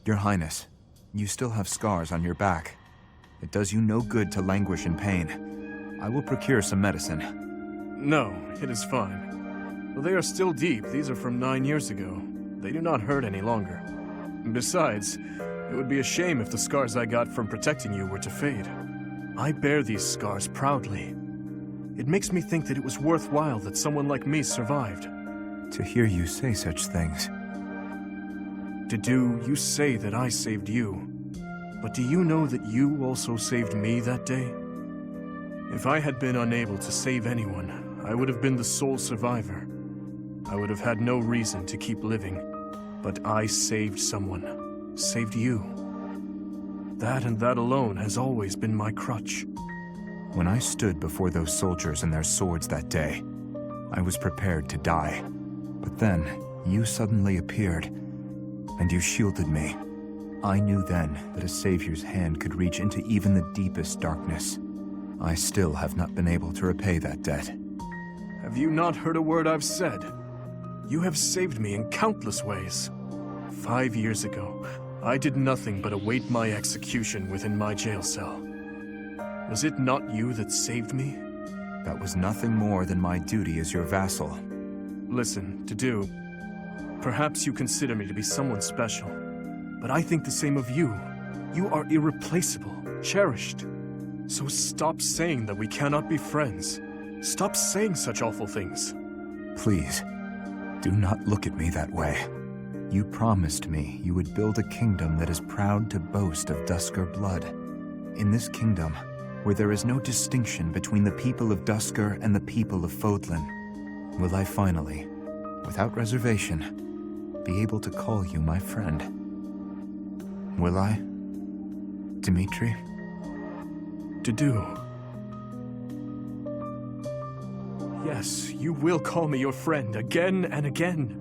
Your Highness, you still have scars on your back. It does you no good to languish in pain. I will procure some medicine. No, it is fine. Well, they are still deep. These are from 9 years ago. They do not hurt any longer. Besides, it would be a shame if the scars I got from protecting you were to fade. I bear these scars proudly. It makes me think that it was worthwhile that someone like me survived. To hear you say such things. Dedue, you say that I saved you. But do you know that you also saved me that day? If I had been unable to save anyone, I would have been the sole survivor. I would have had no reason to keep living. But I saved someone. Saved you. That and that alone has always been my crutch. When I stood before those soldiers and their swords that day, I was prepared to die. But then, you suddenly appeared, and you shielded me. I knew then that a savior's hand could reach into even the deepest darkness. I still have not been able to repay that debt. Have you not heard a word I've said? You have saved me in countless ways. 5 years ago, I did nothing but await my execution within my jail cell. Was it not you that saved me? That was nothing more than my duty as your vassal. Listen, Dedue, perhaps you consider me to be someone special, but I think the same of you. You are irreplaceable, cherished. So stop saying that we cannot be friends. Stop saying such awful things. Please, do not look at me that way. You promised me you would build a kingdom that is proud to boast of Duscar blood. In this kingdom, where there is no distinction between the people of Duscar and the people of Fodlan, will I finally, without reservation, be able to call you my friend? Will I, Dimitri? Dedue. Yes, you will call me your friend again and again,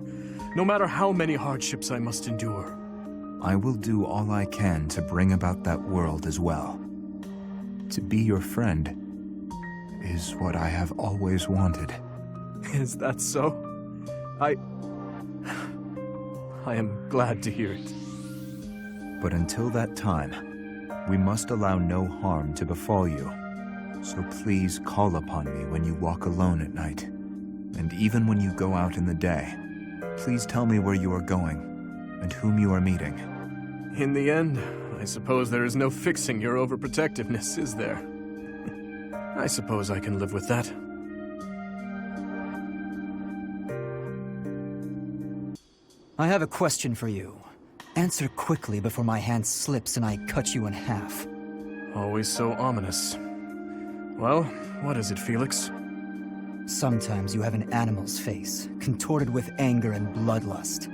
no matter how many hardships I must endure. I will do all I can to bring about that world as well. To be your friend is what I have always wanted. Is that so? I am glad to hear it. But until that time, we must allow no harm to befall you. So please call upon me when you walk alone at night. And even when you go out in the day, please tell me where you are going and whom you are meeting. In the end, I suppose there is no fixing your overprotectiveness, is there? I suppose I can live with that. I have a question for you. Answer quickly before my hand slips and I cut you in half. Always so ominous. Well, what is it, Felix? Sometimes you have an animal's face, contorted with anger and bloodlust.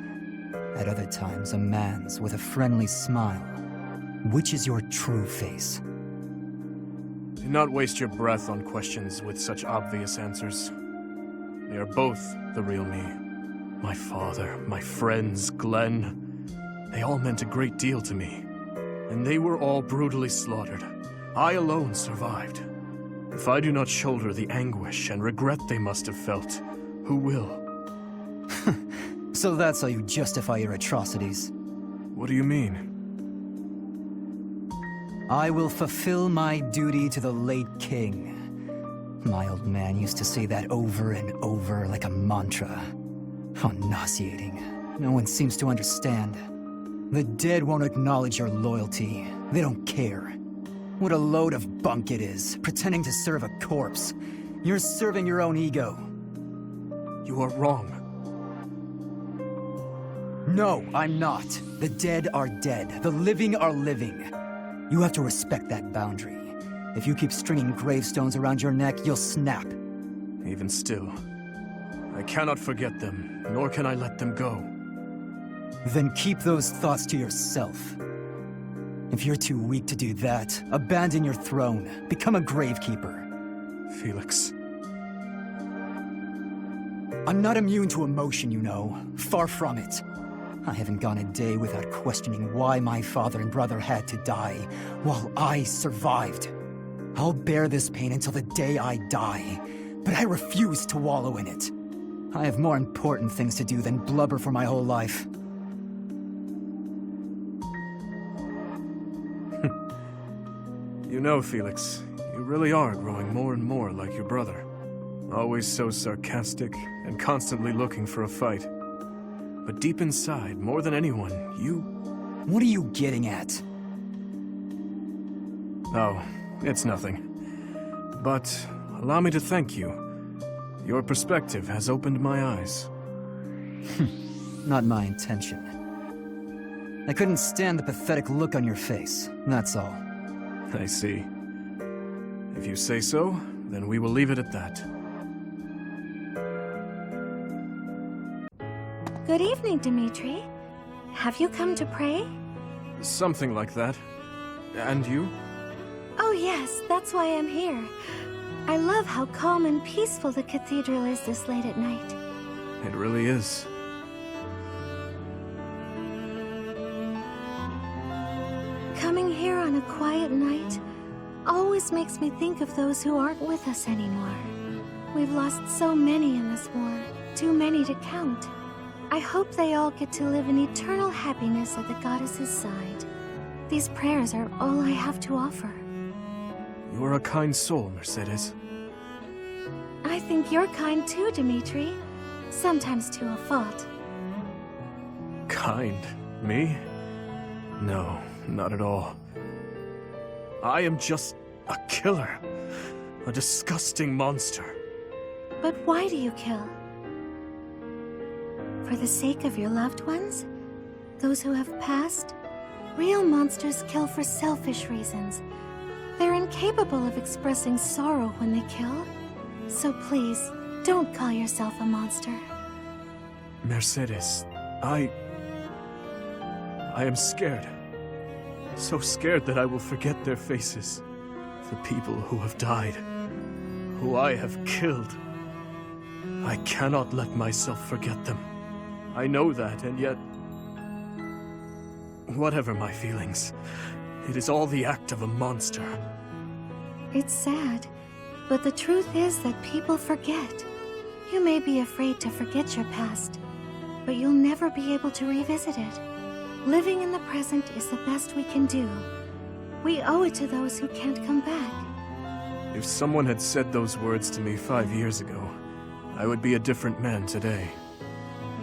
At other times, a man's with a friendly smile. Which is your true face? Do not waste your breath on questions with such obvious answers. They are both the real me. My father, my friends, Glenn. They all meant a great deal to me. And they were all brutally slaughtered. I alone survived. If I do not shoulder the anguish and regret they must have felt, who will? So that's how you justify your atrocities. What do you mean? I will fulfill my duty to the late king. My old man used to say that over and over like a mantra. How nauseating. No one seems to understand. The dead won't acknowledge your loyalty. They don't care. What a load of bunk it is, pretending to serve a corpse. You're serving your own ego. You are wrong. No, I'm not. The dead are dead. The living are living. You have to respect that boundary. If you keep stringing gravestones around your neck, you'll snap. Even still, I cannot forget them, nor can I let them go. Then keep those thoughts to yourself. If you're too weak to do that, abandon your throne. Become a gravekeeper. Felix. I'm not immune to emotion, you know. Far from it. I haven't gone a day without questioning why my father and brother had to die, while I survived. I'll bear this pain until the day I die, but I refuse to wallow in it. I have more important things to do than blubber for my whole life. You know, Felix, you really are growing more and more like your brother. Always so sarcastic and constantly looking for a fight. But deep inside, more than anyone, you... What are you getting at? Oh, it's nothing. But allow me to thank you. Your perspective has opened my eyes. Not my intention. I couldn't stand the pathetic look on your face, that's all. I see. If you say so, then we will leave it at that. Good evening, Dimitri. Have you come to pray? Something like that. And you? Oh yes, that's why I'm here. I love how calm and peaceful the cathedral is this late at night. It really is. Coming here on a quiet night always makes me think of those who aren't with us anymore. We've lost so many in this war, too many to count. I hope they all get to live in eternal happiness at the goddess's side. These prayers are all I have to offer. You are a kind soul, Mercedes. I think you're kind too, Dimitri. Sometimes to a fault. Kind? Me? No, not at all. I am just a killer. A disgusting monster. But why do you kill? For the sake of your loved ones? Those who have passed? Real monsters kill for selfish reasons. They're incapable of expressing sorrow when they kill. So please, don't call yourself a monster. Mercedes, I am scared. So scared that I will forget their faces. The people who have died. Who I have killed. I cannot let myself forget them. I know that, and yet... Whatever my feelings, it is all the act of a monster. It's sad, but the truth is that people forget. You may be afraid to forget your past, but you'll never be able to revisit it. Living in the present is the best we can do. We owe it to those who can't come back. If someone had said those words to me 5 years ago, I would be a different man today.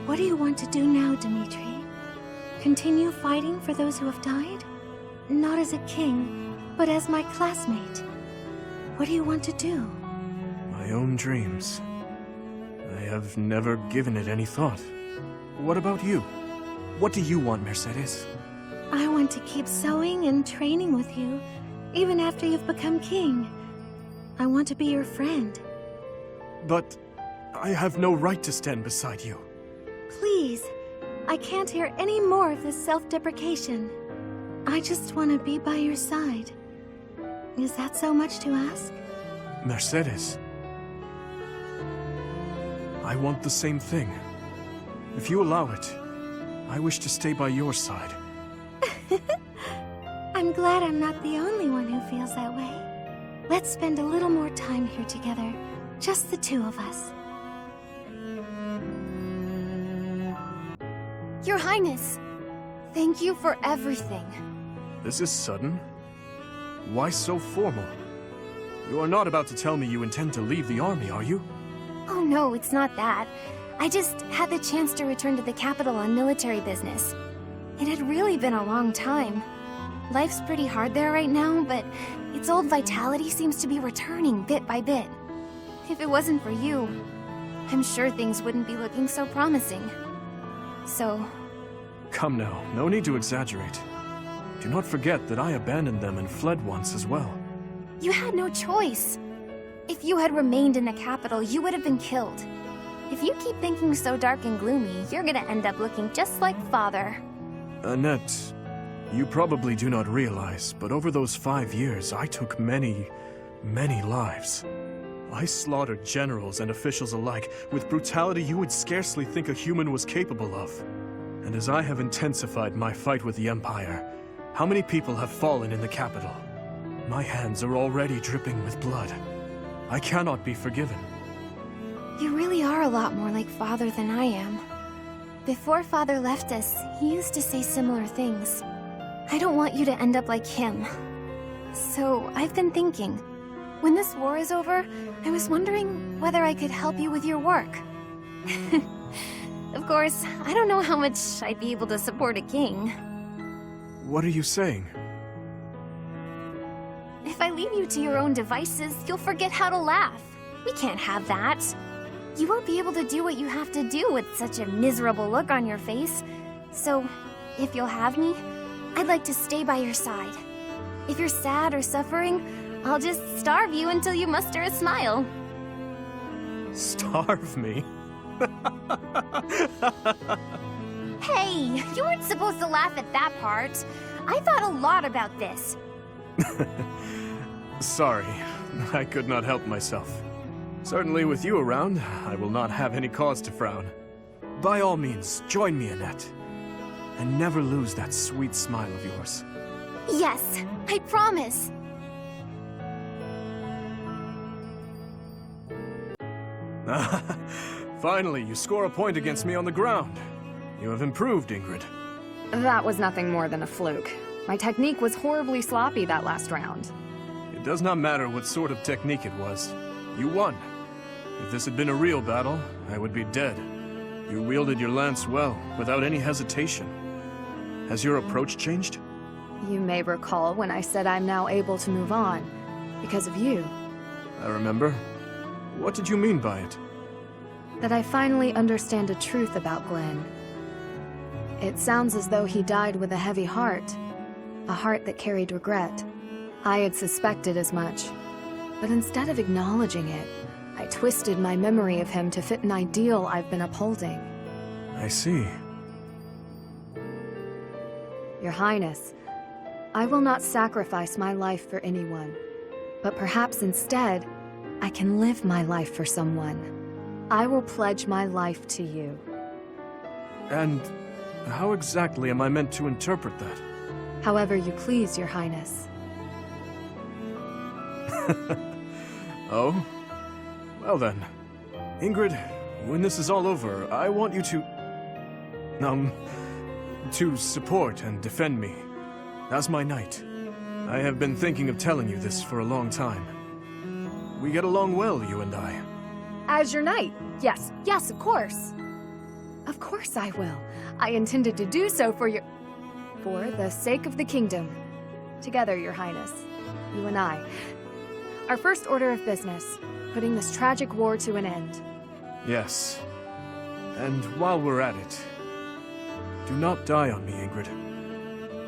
What do you want to do now, Dimitri? Continue fighting for those who have died? Not as a king, but as my classmate. What do you want to do? My own dreams. I have never given it any thought. What about you? What do you want, Mercedes? I want to keep sewing and training with you, even after you've become king. I want to be your friend. But I have no right to stand beside you. Please, I can't hear any more of this self-deprecation. I just want to be by your side. Is that so much to ask? Mercedes. I want the same thing. If you allow it, I wish to stay by your side. I'm glad I'm not the only one who feels that way. Let's spend a little more time here together, just the two of us. Your Highness, thank you for everything. This is sudden. Why so formal? You are not about to tell me you intend to leave the army, are you? Oh no, it's not that. I just had the chance to return to the capital on military business. It had really been a long time. Life's pretty hard there right now, but its old vitality seems to be returning bit by bit. If it wasn't for you, I'm sure things wouldn't be looking so promising. So... Come now, no need to exaggerate. Do not forget that I abandoned them and fled once as well. You had no choice. If you had remained in the capital, you would have been killed. If you keep thinking so dark and gloomy, you're gonna end up looking just like Father. Annette, you probably do not realize, but over those 5 years, I took many, many lives. I slaughtered generals and officials alike with brutality you would scarcely think a human was capable of. And as I have intensified my fight with the Empire, how many people have fallen in the capital? My hands are already dripping with blood. I cannot be forgiven. You really are a lot more like Father than I am. Before Father left us, he used to say similar things. I don't want you to end up like him. So, I've been thinking. When this war is over, I was wondering whether I could help you with your work. Of course, I don't know how much I'd be able to support a king. What are you saying? If I leave you to your own devices, you'll forget how to laugh. We can't have that. You won't be able to do what you have to do with such a miserable look on your face. So, if you'll have me, I'd like to stay by your side. If you're sad or suffering, I'll just starve you until you muster a smile. Starve me? Hey, you weren't supposed to laugh at that part. I thought a lot about this. Sorry, I could not help myself. Certainly with you around, I will not have any cause to frown. By all means, join me, Annette. And never lose that sweet smile of yours. Yes, I promise. Finally, you score a point against me on the ground. You have improved, Ingrid. That was nothing more than a fluke. My technique was horribly sloppy that last round. It does not matter what sort of technique it was. You won. If this had been a real battle, I would be dead. You wielded your lance well, without any hesitation. Has your approach changed? You may recall when I said I'm now able to move on, because of you. I remember. What did you mean by it? That I finally understand a truth about Glenn. It sounds as though he died with a heavy heart. A heart that carried regret. I had suspected as much. But instead of acknowledging it, I twisted my memory of him to fit an ideal I've been upholding. I see. Your Highness, I will not sacrifice my life for anyone. But perhaps instead, I can live my life for someone. I will pledge my life to you. And how exactly am I meant to interpret that? However you please, Your Highness. Oh? Well then. Ingrid, when this is all over, I want you to support and defend me. As my knight. I have been thinking of telling you this for a long time. We get along well, you and I. As your knight? Yes, of course. Of course I will. I intended to do so for the sake of the kingdom. Together, Your Highness. You and I. Our first order of business. Putting this tragic war to an end. Yes. And while we're at it, do not die on me, Ingrid.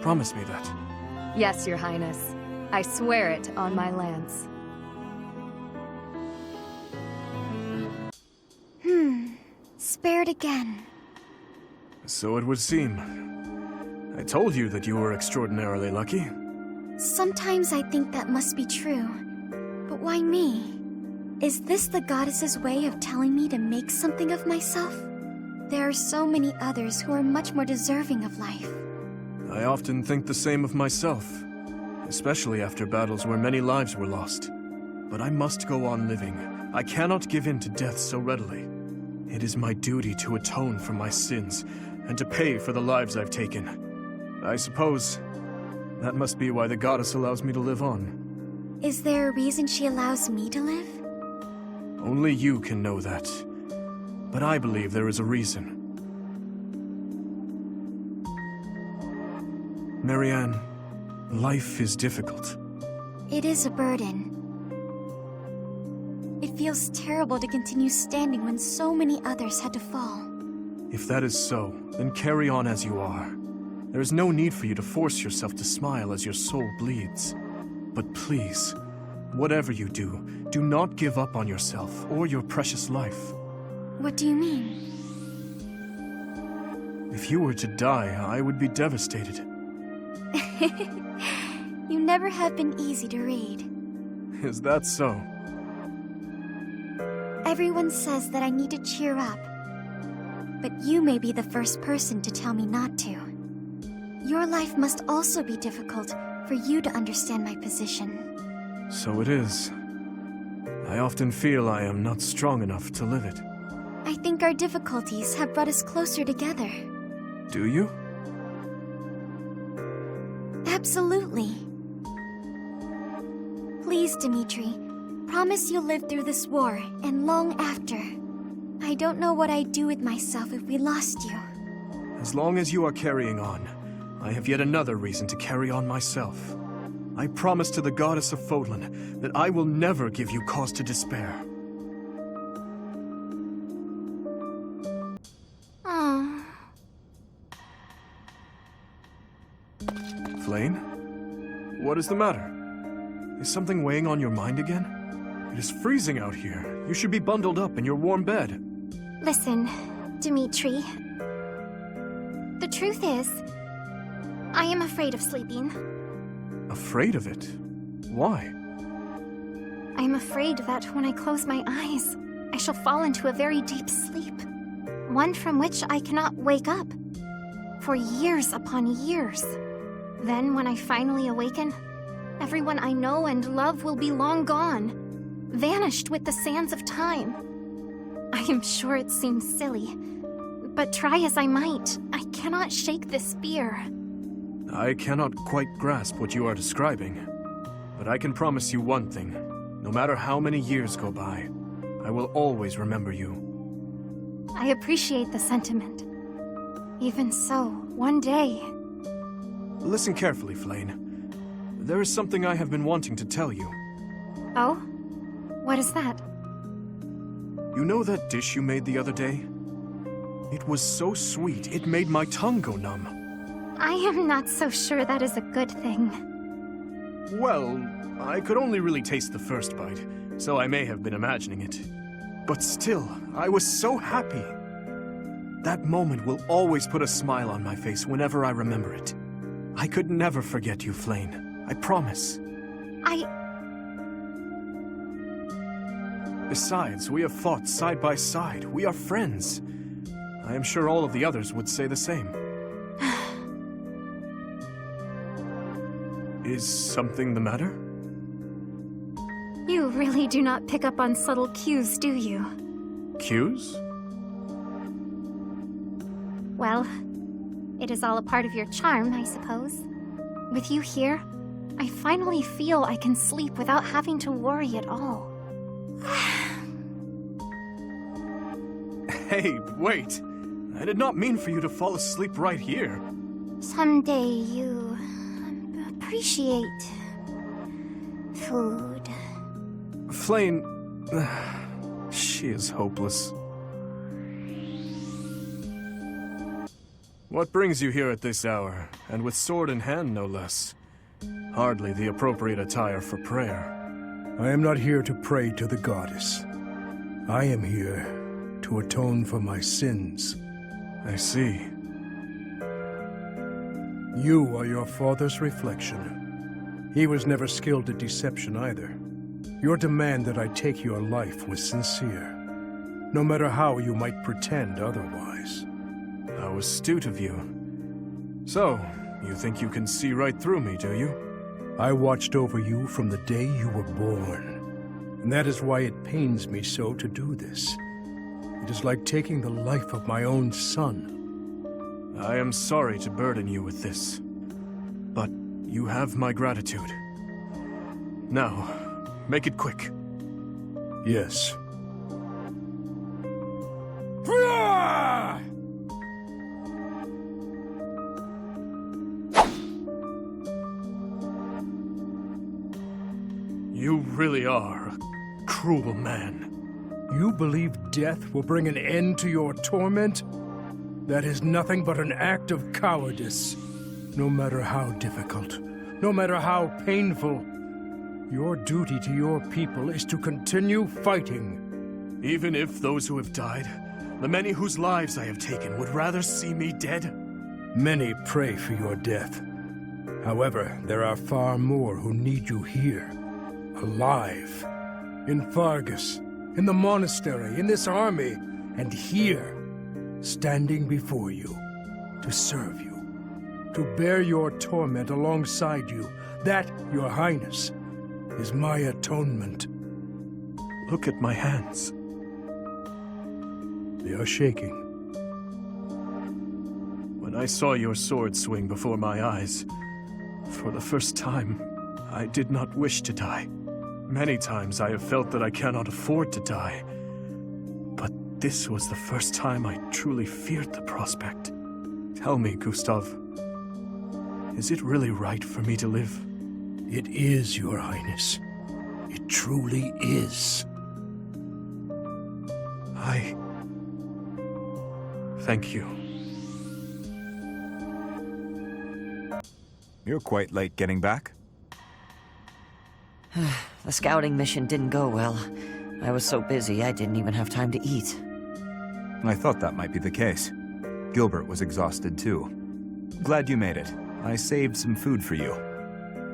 Promise me that. Yes, Your Highness. I swear it on my lance. Spared again. So it would seem. I told you that you were extraordinarily lucky. Sometimes I think that must be true. But why me? Is this the goddess's way of telling me to make something of myself? There are so many others who are much more deserving of life. I often think the same of myself, especially after battles where many lives were lost. But I must go on living. I cannot give in to death so readily. It is my duty to atone for my sins, and to pay for the lives I've taken. I suppose that must be why the goddess allows me to live on. Is there a reason she allows me to live? Only you can know that. But I believe there is a reason. Marianne, life is difficult. It is a burden. It feels terrible to continue standing when so many others had to fall. If that is so, then carry on as you are. There is no need for you to force yourself to smile as your soul bleeds. But please, whatever you do, do not give up on yourself or your precious life. What do you mean? If you were to die, I would be devastated. You never have been easy to read. Is that so? Everyone says that I need to cheer up. But you may be the first person to tell me not to. Your life must also be difficult for you to understand my position. So it is. I often feel I am not strong enough to live it. I think our difficulties have brought us closer together. Do you? Absolutely. Please, Dimitri, promise you'll live through this war and long after. I don't know what I'd do with myself if we lost you. As long as you are carrying on, I have yet another reason to carry on myself. I promise to the goddess of Fodlan that I will never give you cause to despair. Oh. Flayn? What is the matter? Is something weighing on your mind again? It is freezing out here. You should be bundled up in your warm bed. Listen, Dimitri. The truth is, I am afraid of sleeping. Afraid of it? Why? I am afraid that when I close my eyes, I shall fall into a very deep sleep. One from which I cannot wake up. For years upon years. Then, when I finally awaken, everyone I know and love will be long gone. Vanished with the sands of time. I am sure it seems silly. But try as I might, I cannot shake this fear. I cannot quite grasp what you are describing. But I can promise you one thing. No matter how many years go by, I will always remember you. I appreciate the sentiment. Even so, one day... Listen carefully, Flayn. There is something I have been wanting to tell you. Oh? What is that? You know that dish you made the other day? It was so sweet, it made my tongue go numb. I am not so sure that is a good thing. Well, I could only really taste the first bite, so I may have been imagining it. But still, I was so happy. That moment will always put a smile on my face whenever I remember it. I could never forget you, Flayn. I promise. Besides, we have fought side by side. We are friends. I am sure all of the others would say the same. Is something the matter? You really do not pick up on subtle cues, do you? Cues? Well, it is all a part of your charm, I suppose. With you here, I finally feel I can sleep without having to worry at all. Hey, wait! I did not mean for you to fall asleep right here. Someday you appreciate food. Flayn... she is hopeless. What brings you here at this hour, and with sword in hand, no less? Hardly the appropriate attire for prayer. I am not here to pray to the goddess. I am here to atone for my sins. I see. You are your father's reflection. He was never skilled at deception either. Your demand that I take your life was sincere, no matter how you might pretend otherwise. How astute of you. So, you think you can see right through me, do you? I watched over you from the day you were born, and that is why it pains me so to do this. It is like taking the life of my own son. I am sorry to burden you with this, but you have my gratitude. Now, make it quick. Yes. You really are a cruel man. You believe death will bring an end to your torment? That is nothing but an act of cowardice. No matter how difficult, no matter how painful, your duty to your people is to continue fighting. Even if those who have died, the many whose lives I have taken, would rather see me dead? Many pray for your death. However, there are far more who need you here, alive. In Fargus, in the monastery, in this army, and here, standing before you, to serve you, to bear your torment alongside you. That, your highness, is my atonement. Look at my hands. They are shaking. When I saw your sword swing before my eyes, for the first time, I did not wish to die. Many times I have felt that I cannot afford to die. But this was the first time I truly feared the prospect. Tell me, Gustav, is it really right for me to live? It is, Your Highness. It truly is. Thank you. You're quite late getting back. The scouting mission didn't go well. I was so busy I didn't even have time to eat. I thought that might be the case. Gilbert was exhausted too. Glad you made it. I saved some food for you.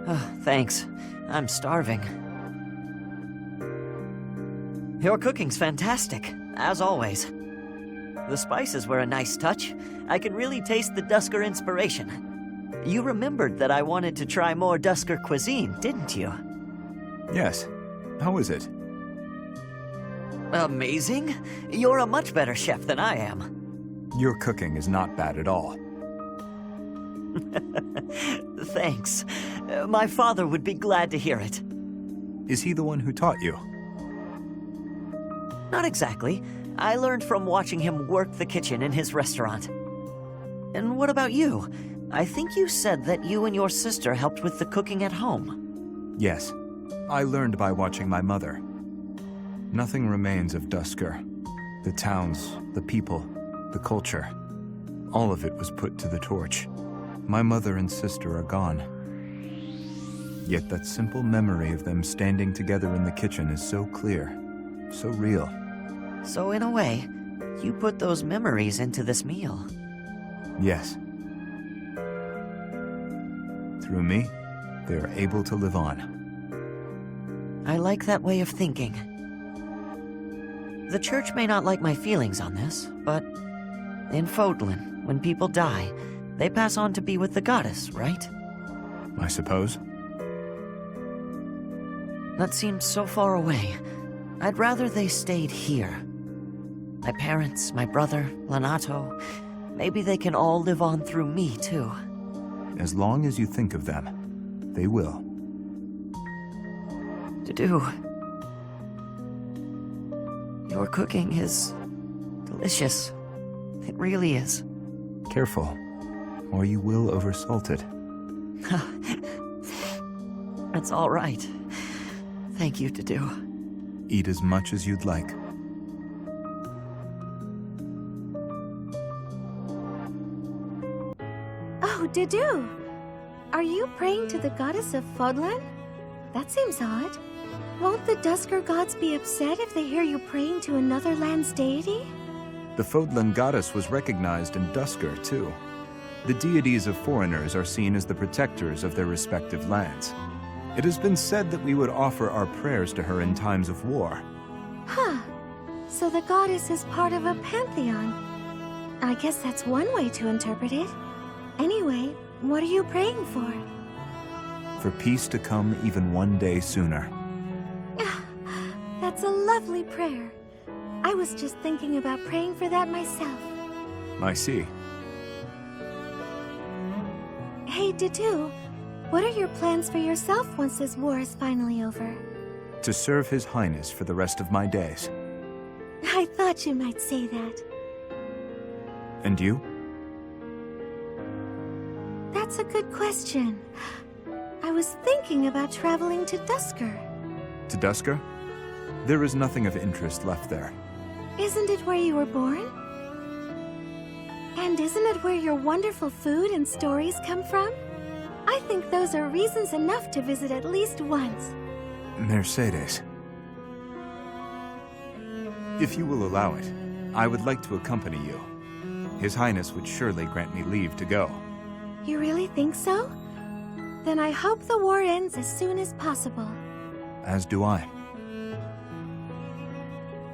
Oh, thanks. I'm starving. Your cooking's fantastic, as always. The spices were a nice touch. I could really taste the Dusker inspiration. You remembered that I wanted to try more Dusker cuisine, didn't you? Yes. How is it? Amazing. You're a much better chef than I am. Your cooking is not bad at all. Thanks. My father would be glad to hear it. Is he the one who taught you? Not exactly. I learned from watching him work the kitchen in his restaurant. And what about you? I think you said that you and your sister helped with the cooking at home. Yes. I learned by watching my mother. Nothing remains of Dusker. The towns, the people, the culture. All of it was put to the torch. My mother and sister are gone. Yet that simple memory of them standing together in the kitchen is so clear, so real. So in a way, you put those memories into this meal. Yes. Through me, they are able to live on. I like that way of thinking. The church may not like my feelings on this, but in Fodlan, when people die, they pass on to be with the goddess, right? I suppose. That seems so far away. I'd rather they stayed here. My parents, my brother, Lanato, maybe they can all live on through me, too. As long as you think of them, they will. Dedue, your cooking is delicious. It really is. Careful, or you will oversalt it. That's all right. Thank you, Dedue. Eat as much as you'd like. Oh, Dedue! Are you praying to the goddess of Fodlan? That seems odd. Won't the Dusker gods be upset if they hear you praying to another land's deity? The Fodlan goddess was recognized in Dusker, too. The deities of foreigners are seen as the protectors of their respective lands. It has been said that we would offer our prayers to her in times of war. Huh. So the goddess is part of a pantheon. I guess that's one way to interpret it. Anyway, what are you praying for? For peace to come even one day sooner. That's a lovely prayer. I was just thinking about praying for that myself. I see. Hey, Dedue, what are your plans for yourself once this war is finally over? To serve His Highness for the rest of my days. I thought you might say that. And you? That's a good question. I was thinking about traveling to Dusker. To Dusker? There is nothing of interest left there. Isn't it where you were born? And isn't it where your wonderful food and stories come from? I think those are reasons enough to visit at least once. Mercedes. If you will allow it, I would like to accompany you. His Highness would surely grant me leave to go. You really think so? Then I hope the war ends as soon as possible. As do I.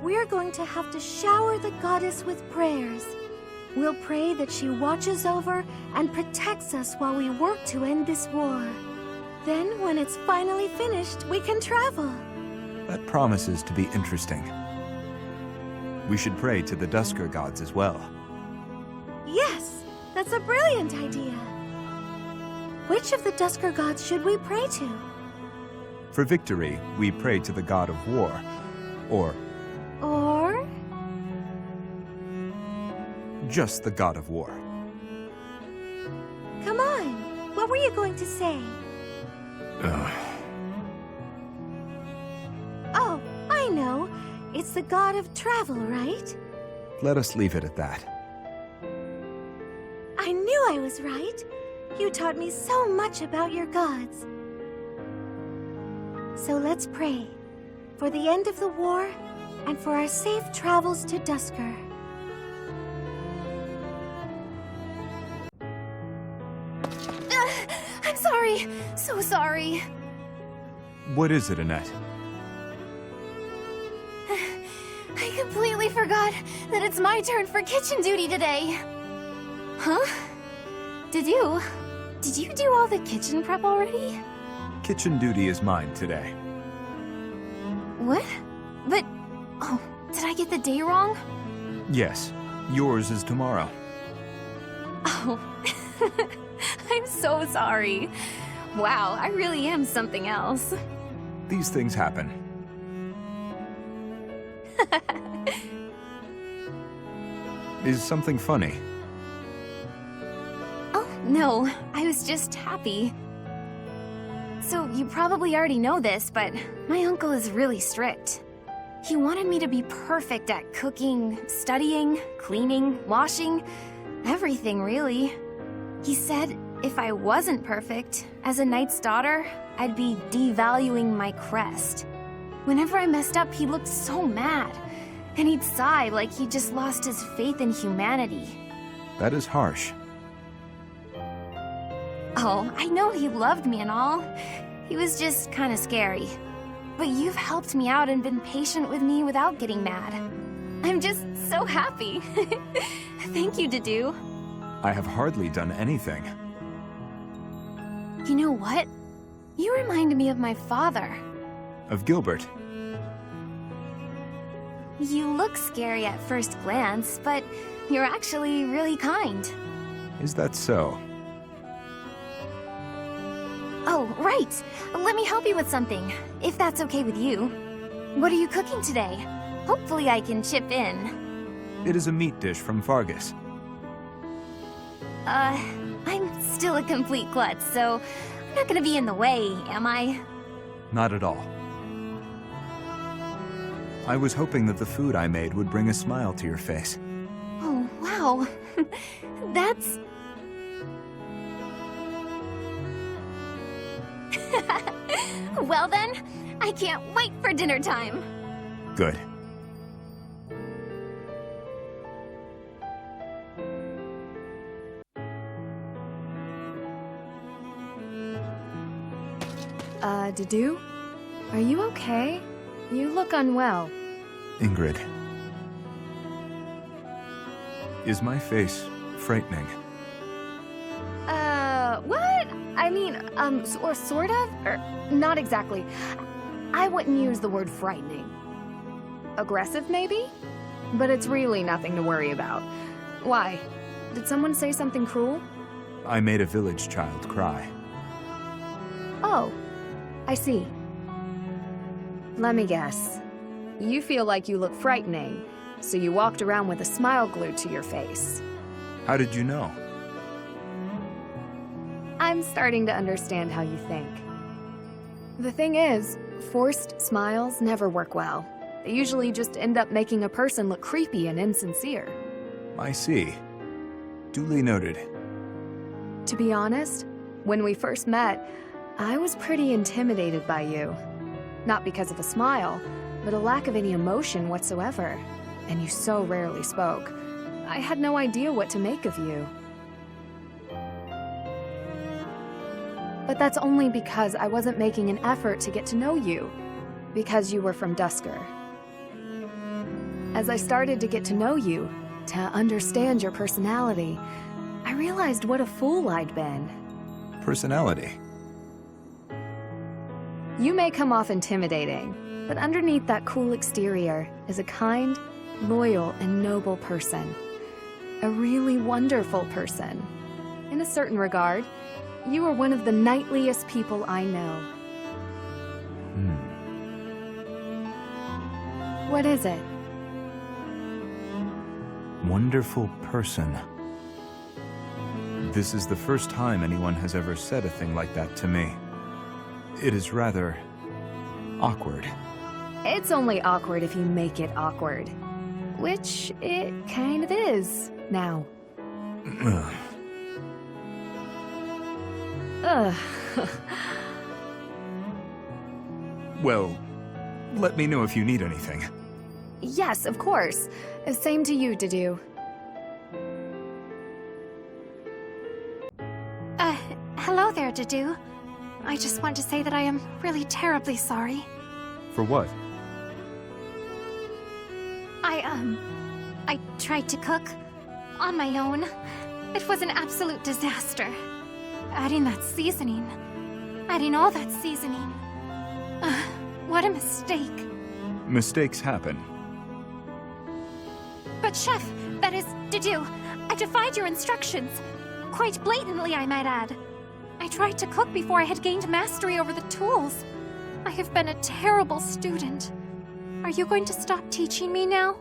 We're going to have to shower the goddess with prayers. We'll pray that she watches over and protects us while we work to end this war. Then, when it's finally finished, we can travel. That promises to be interesting. We should pray to the Dusker gods as well. Yes, that's a brilliant idea. Which of the Dusker gods should we pray to? For victory, we pray to the god of war. Or Or? just the god of war. Come on. What were you going to say? Oh, I know. It's the god of travel, right? Let us leave it at that. I knew I was right. You taught me so much about your gods. So let's pray. For the end of the war, and for our safe travels to Dusker. I'm sorry. So sorry. What is it, Annette? I completely forgot that it's my turn for kitchen duty today. Huh? Did you do all the kitchen prep already? Kitchen duty is mine today. What? But, oh, did I get the day wrong? Yes, yours is tomorrow. Oh, I'm so sorry. Wow, I really am something else. These things happen. Is something funny? Oh, no, I was just happy. So, you probably already know this, but my uncle is really strict. He wanted me to be perfect at cooking, studying, cleaning, washing, everything really. He said if I wasn't perfect, as a knight's daughter, I'd be devaluing my crest. Whenever I messed up, he looked so mad, and he'd sigh like he just lost his faith in humanity. That is harsh. Oh, I know he loved me and all. He was just kind of scary. But you've helped me out and been patient with me without getting mad. I'm just so happy. Thank you, Dedue. I have hardly done anything. You know what? You remind me of my father. Of Gilbert. You look scary at first glance, but you're actually really kind. Is that so? Oh, right! Let me help you with something, if that's okay with you. What are you cooking today? Hopefully I can chip in. It is a meat dish from Fargus. I'm still a complete klutz, so I'm not gonna be in the way, am I? Not at all. I was hoping that the food I made would bring a smile to your face. Oh, wow. That's... Well then, I can't wait for dinner time. Good. Dedue? Are you okay? You look unwell. Ingrid. Is my face frightening? What? I mean, or sort of? Or not exactly. I wouldn't use the word frightening. Aggressive, maybe? But it's really nothing to worry about. Why? Did someone say something cruel? I made a village child cry. Oh, I see. Let me guess. You feel like you look frightening, so you walked around with a smile glued to your face. How did you know? I'm starting to understand how you think. The thing is, forced smiles never work well. They usually just end up making a person look creepy and insincere. I see. Duly noted. To be honest, when we first met, I was pretty intimidated by you. Not because of a smile, but a lack of any emotion whatsoever. And you so rarely spoke. I had no idea what to make of you. But that's only because I wasn't making an effort to get to know you. Because you were from Dusker. As I started to get to know you, to understand your personality, I realized what a fool I'd been. Personality. You may come off intimidating, but underneath that cool exterior is a kind, loyal, and noble person. A really wonderful person. In a certain regard, you are one of the knightliest people I know. What is it? Wonderful person. This is the first time anyone has ever said a thing like that to me. It is rather awkward. It's only awkward if you make it awkward. Which it kind of is, now. Ugh. Well, let me know if you need anything. Yes, of course. Same to you, Dedue. Hello there, Dedue. I just want to say that I am really terribly sorry. For what? I tried to cook on my own. It was an absolute disaster. Adding that seasoning. Adding all that seasoning. What a mistake. Mistakes happen. But Chef, that is, Dedue, I defied your instructions. Quite blatantly, I might add. I tried to cook before I had gained mastery over the tools. I have been a terrible student. Are you going to stop teaching me now?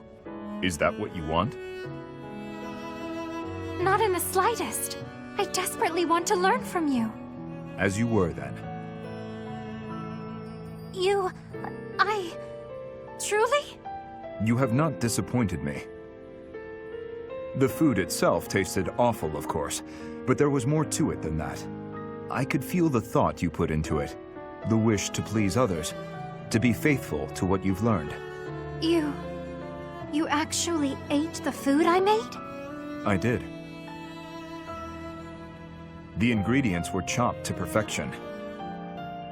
Is that what you want? Not in the slightest. I desperately want to learn from you. As you were, then. Truly? You have not disappointed me. The food itself tasted awful, of course, but there was more to it than that. I could feel the thought you put into it, the wish to please others, to be faithful to what you've learned. You actually ate the food I made? I did. The ingredients were chopped to perfection.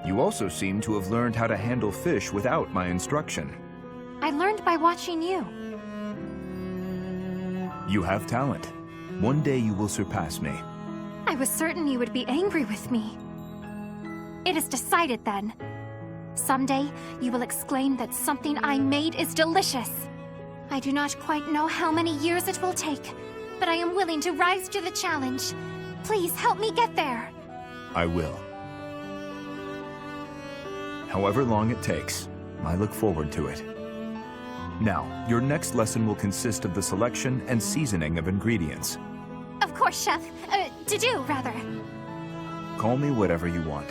You also seem to have learned how to handle fish without my instruction. I learned by watching you. You have talent. One day you will surpass me. I was certain you would be angry with me. It is decided then. Someday, you will exclaim that something I made is delicious. I do not quite know how many years it will take, but I am willing to rise to the challenge. Please help me get there. I will. However long it takes, I look forward to it. Now, your next lesson will consist of the selection and seasoning of ingredients. Of course, Chef. Dedue, rather. Call me whatever you want.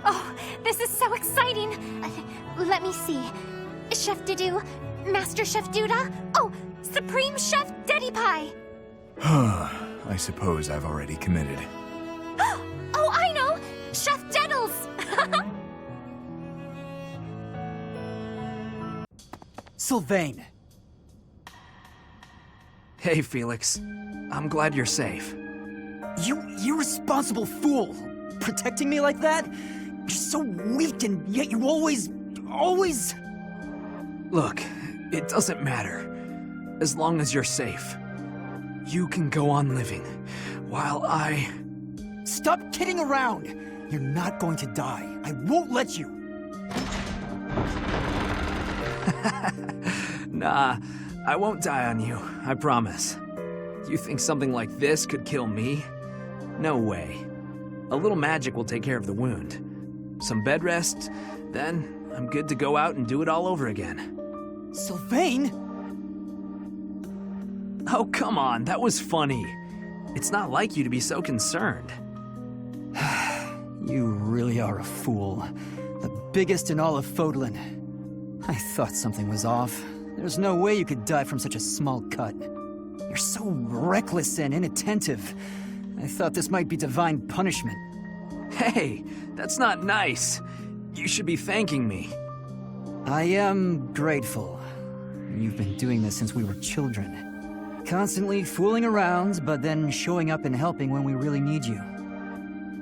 Oh, this is so exciting. Let me see. Chef Dedue, Master Chef Duda, oh, Supreme Chef Deddy Pie. I suppose I've already committed. Oh, I know! Chef Deddles! Sylvain! Hey, Felix. I'm glad you're safe. You irresponsible fool! Protecting me like that? You're so weak and yet you always... Look, it doesn't matter. As long as you're safe. You can go on living, while I... Stop kidding around! You're not going to die. I won't let you! Nah, I won't die on you, I promise. You think something like this could kill me? No way. A little magic will take care of the wound. Some bed rest, then I'm good to go out and do it all over again. Sylvain? Oh, come on, that was funny. It's not like you to be so concerned. You really are a fool. The biggest in all of Fodlan. I thought something was off. There's no way you could die from such a small cut. You're so reckless and inattentive. I thought this might be divine punishment. Hey, that's not nice. You should be thanking me. I am grateful. You've been doing this since we were children. Constantly fooling around, but then showing up and helping when we really need you.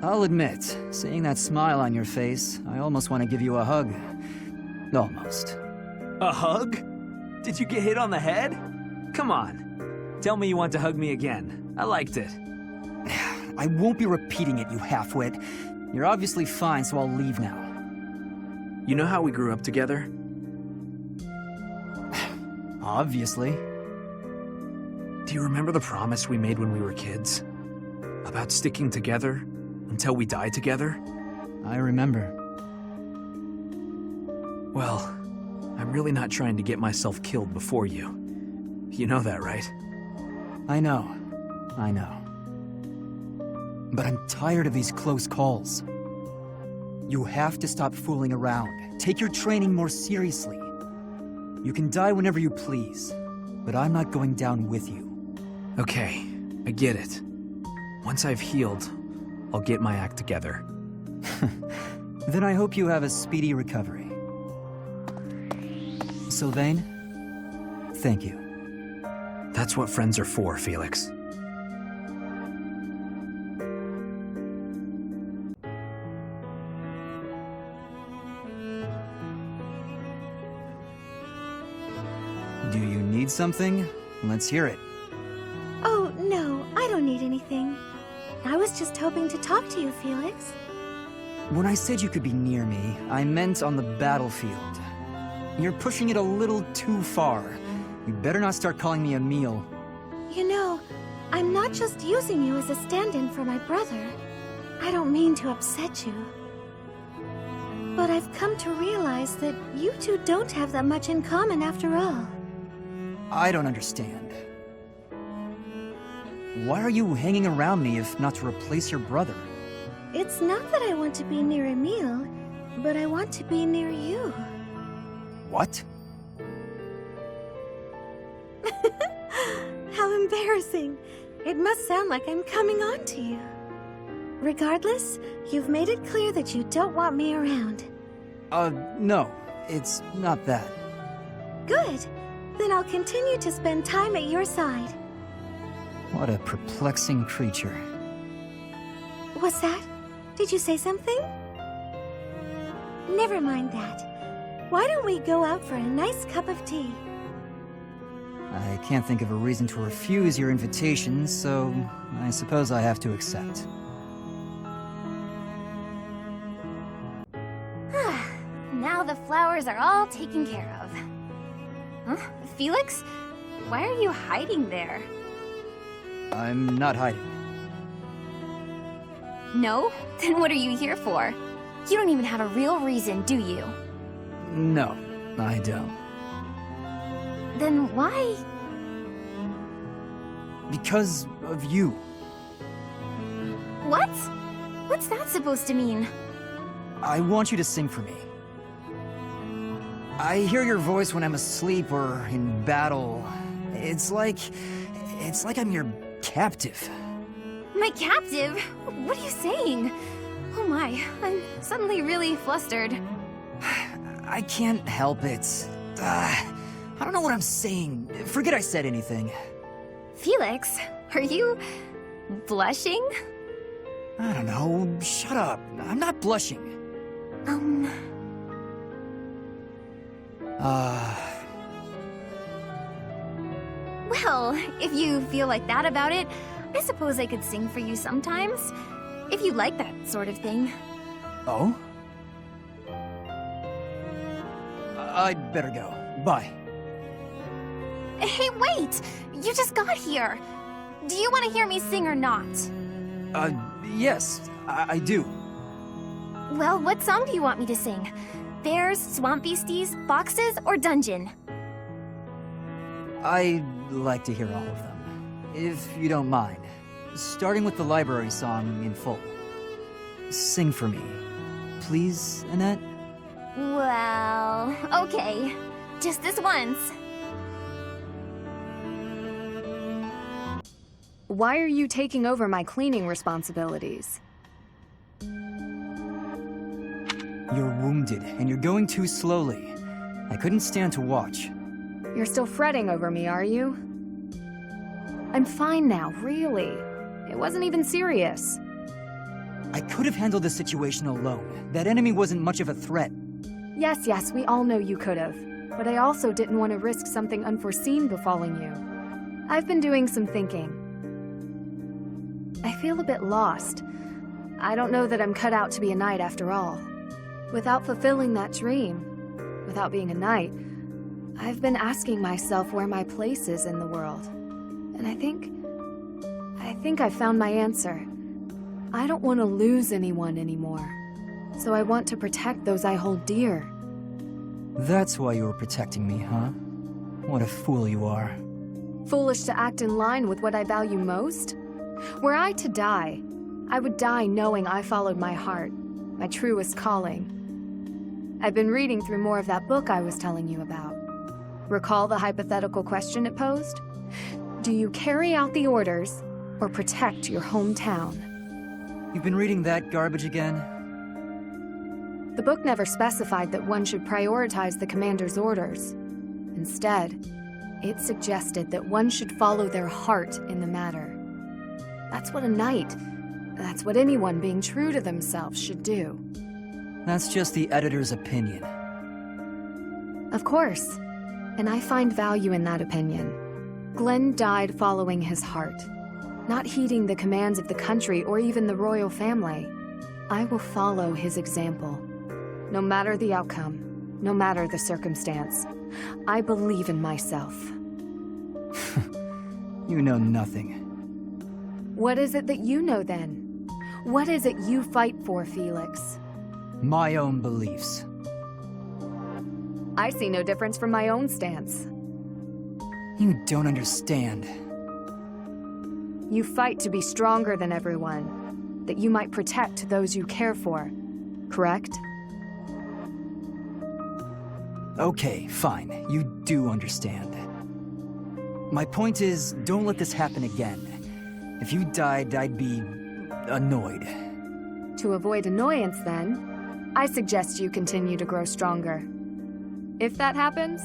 I'll admit, seeing that smile on your face, I almost want to give you a hug. Almost. A hug? Did you get hit on the head? Come on. Tell me you want to hug me again. I liked it. I won't be repeating it, you halfwit. You're obviously fine, so I'll leave now. You know how we grew up together? Obviously. Do you remember the promise we made when we were kids? About sticking together until we die together? I remember. Well, I really not trying to get myself killed before you. You know that, right? I know. But I'm tired of these close calls. You have to stop fooling around. Take your training more seriously. You can die whenever you please, but I'm not going down with you. Okay, I get it. Once I've healed, I'll get my act together. Then I hope you have a speedy recovery. Sylvain, thank you. That's what friends are for, Felix. Do you need something? Let's hear it. Oh, no, I don't need anything. I was just hoping to talk to you, Felix. When I said you could be near me, I meant on the battlefield. You're pushing it a little too far. You better not start calling me Emile. You know, I'm not just using you as a stand-in for my brother. I don't mean to upset you. But I've come to realize that you two don't have that much in common after all. I don't understand. Why are you hanging around me if not to replace your brother? It's not that I want to be near Emile, but I want to be near you. What? How embarrassing. It must sound like I'm coming on to you. Regardless, you've made it clear that you don't want me around. No. It's not that. Good. Then I'll continue to spend time at your side. What a perplexing creature. What's that? Did you say something? Never mind that. Why don't we go out for a nice cup of tea? I can't think of a reason to refuse your invitation, so I suppose I have to accept. Now the flowers are all taken care of. Huh? Felix? Why are you hiding there? I'm not hiding. No? Then what are you here for? You don't even have a real reason, do you? No, I don't. Then why? Because of you. What? What's that supposed to mean? I want you to sing for me. I hear your voice when I'm asleep or in battle. It's like I'm your captive. My captive? What are you saying? Oh my, I'm suddenly really flustered. I can't help it. I don't know what I'm saying. Forget I said anything. Felix, are you blushing? I don't know. Shut up. I'm not blushing. Well, if you feel like that about it, I suppose I could sing for you sometimes. If you like that sort of thing. Oh? I'd better go. Bye. Hey, wait! You just got here. Do you want to hear me sing or not? Yes, I do. Well, what song do you want me to sing? Bears, swamp beasties, foxes, or dungeon? I'd like to hear all of them, if you don't mind. Starting with the library song in full. Sing for me, please, Annette? Well, okay. Just this once. Why are you taking over my cleaning responsibilities? You're wounded, and you're going too slowly. I couldn't stand to watch. You're still fretting over me, are you? I'm fine now, really. It wasn't even serious. I could have handled the situation alone. That enemy wasn't much of a threat. Yes, we all know you could have. But I also didn't want to risk something unforeseen befalling you. I've been doing some thinking. I feel a bit lost. I don't know that I'm cut out to be a knight after all. Without fulfilling that dream, without being a knight, I've been asking myself where my place is in the world. And I think I've found my answer. I don't want to lose anyone anymore. So I want to protect those I hold dear. That's why you were protecting me, huh? What a fool you are. Foolish to act in line with what I value most? Were I to die, I would die knowing I followed my heart, my truest calling. I've been reading through more of that book I was telling you about. Recall the hypothetical question it posed? Do you carry out the orders or protect your hometown? You've been reading that garbage again? The book never specified that one should prioritize the commander's orders. Instead, it suggested that one should follow their heart in the matter. That's what a knight, that's what anyone being true to themselves should do. That's just the editor's opinion. Of course, and I find value in that opinion. Glenn died following his heart, not heeding the commands of the country or even the royal family. I will follow his example. No matter the outcome, no matter the circumstance, I believe in myself. You know nothing. What is it that you know then? What is it you fight for, Felix? My own beliefs. I see no difference from my own stance. You don't understand. You fight to be stronger than everyone, that you might protect those you care for, correct? Okay, fine. You do understand. My point is, don't let this happen again. If you died, I'd be annoyed. To avoid annoyance, then, I suggest you continue to grow stronger. If that happens,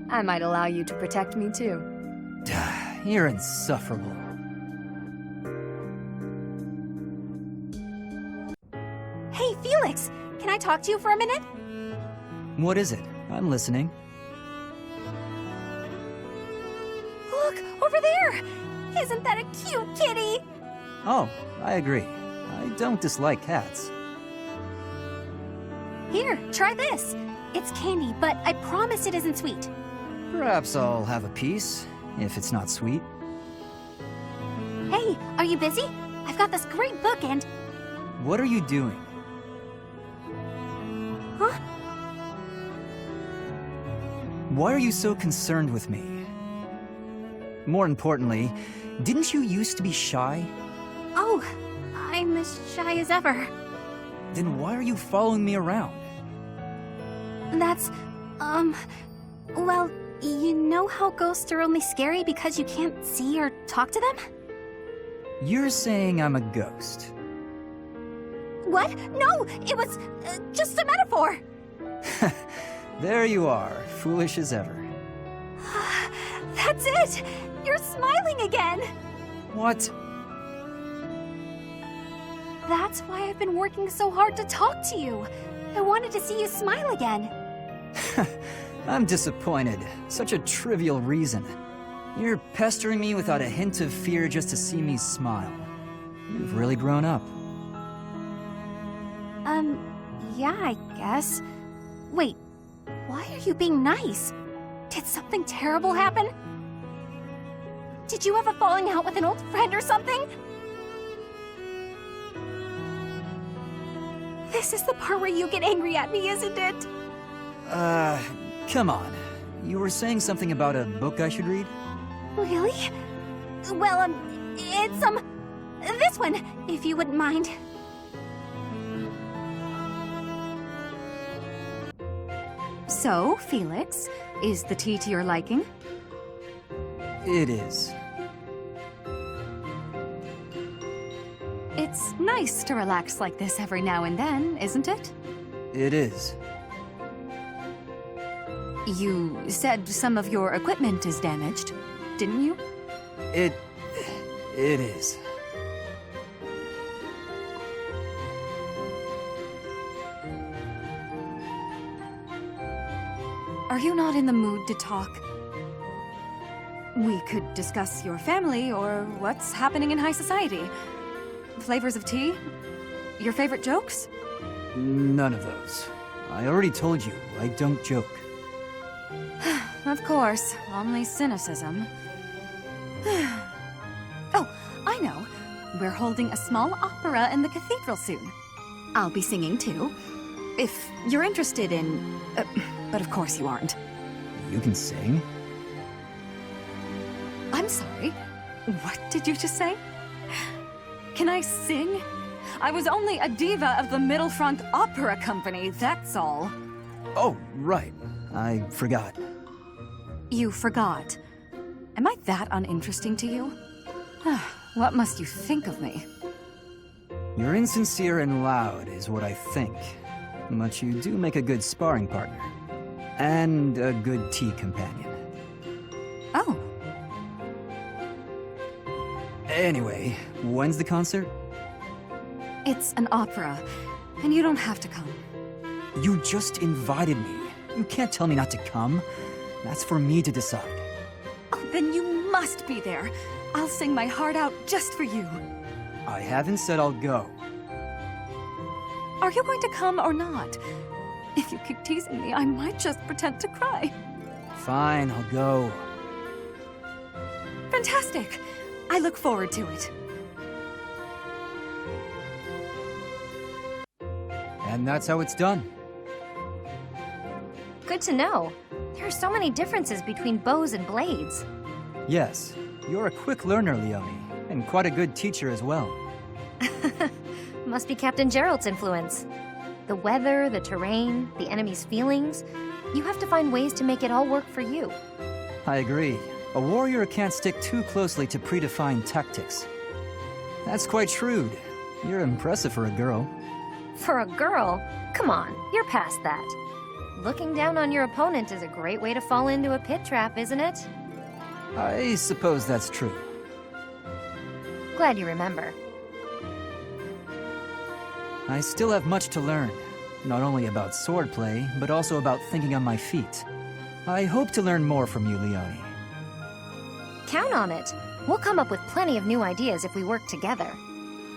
I might allow you to protect me too. You're insufferable. Hey, Felix! Can I talk to you for a minute? What is it? I'm listening. Look, over there! Isn't that a cute kitty? Oh, I agree. I don't dislike cats. Here, try this. It's candy, but I promise it isn't sweet. Perhaps I'll have a piece, if it's not sweet. Hey, are you busy? I've got this great book and... What are you doing? Huh? Why are you so concerned with me? More importantly, didn't you used to be shy? Oh, I'm as shy as ever. Then why are you following me around? That's, well, you know how ghosts are only scary because you can't see or talk to them? You're saying I'm a ghost. What? No, it was just a metaphor. There you are, foolish as ever. That's it! You're smiling again! What? That's why I've been working so hard to talk to you. I wanted to see you smile again. I'm disappointed. Such a trivial reason. You're pestering me without a hint of fear just to see me smile. You've really grown up. Yeah, I guess. Wait, why are you being nice? Did something terrible happen? Did you have a falling out with an old friend or something? This is the part where you get angry at me, isn't it? Come on. You were saying something about a book I should read? Really? Well, it's, this one, if you wouldn't mind. So, Felix, is the tea to your liking? It is. It's nice to relax like this every now and then, isn't it? It is. You said some of your equipment is damaged, didn't you? It is. Are you not in the mood to talk? We could discuss your family or what's happening in high society. Flavors of tea? Your favorite jokes? None of those. I already told you, I don't joke. Of course, only cynicism. Oh, I know. We're holding a small opera in the cathedral soon. I'll be singing too. If you're interested in but of course you aren't. You can sing? I'm sorry. What did you just say? Can I sing? I was only a diva of the Middlefront Opera Company, that's all. Oh, right. I forgot. You forgot. Am I that uninteresting to you? What must you think of me? You're insincere and loud, is what I think. But you do make a good sparring partner. And a good tea companion. Oh. Anyway, when's the concert? It's an opera, and you don't have to come. You just invited me. You can't tell me not to come. That's for me to decide. Oh, then you must be there. I'll sing my heart out just for you. I haven't said I'll go. Are you going to come or not? If you keep teasing me, I might just pretend to cry. Fine, I'll go. Fantastic! I look forward to it. And that's how it's done. Good to know. There are so many differences between bows and blades. Yes, you're a quick learner, Leone, and quite a good teacher as well. Must be Captain Gerald's influence. The weather, the terrain, the enemy's feelings. You have to find ways to make it all work for you. I agree. A warrior can't stick too closely to predefined tactics. That's quite shrewd. You're impressive for a girl. For a girl? Come on, you're past that. Looking down on your opponent is a great way to fall into a pit trap, isn't it? I suppose that's true. Glad you remember. I still have much to learn. Not only about swordplay, but also about thinking on my feet. I hope to learn more from you, Leone. Count on it. We'll come up with plenty of new ideas if we work together.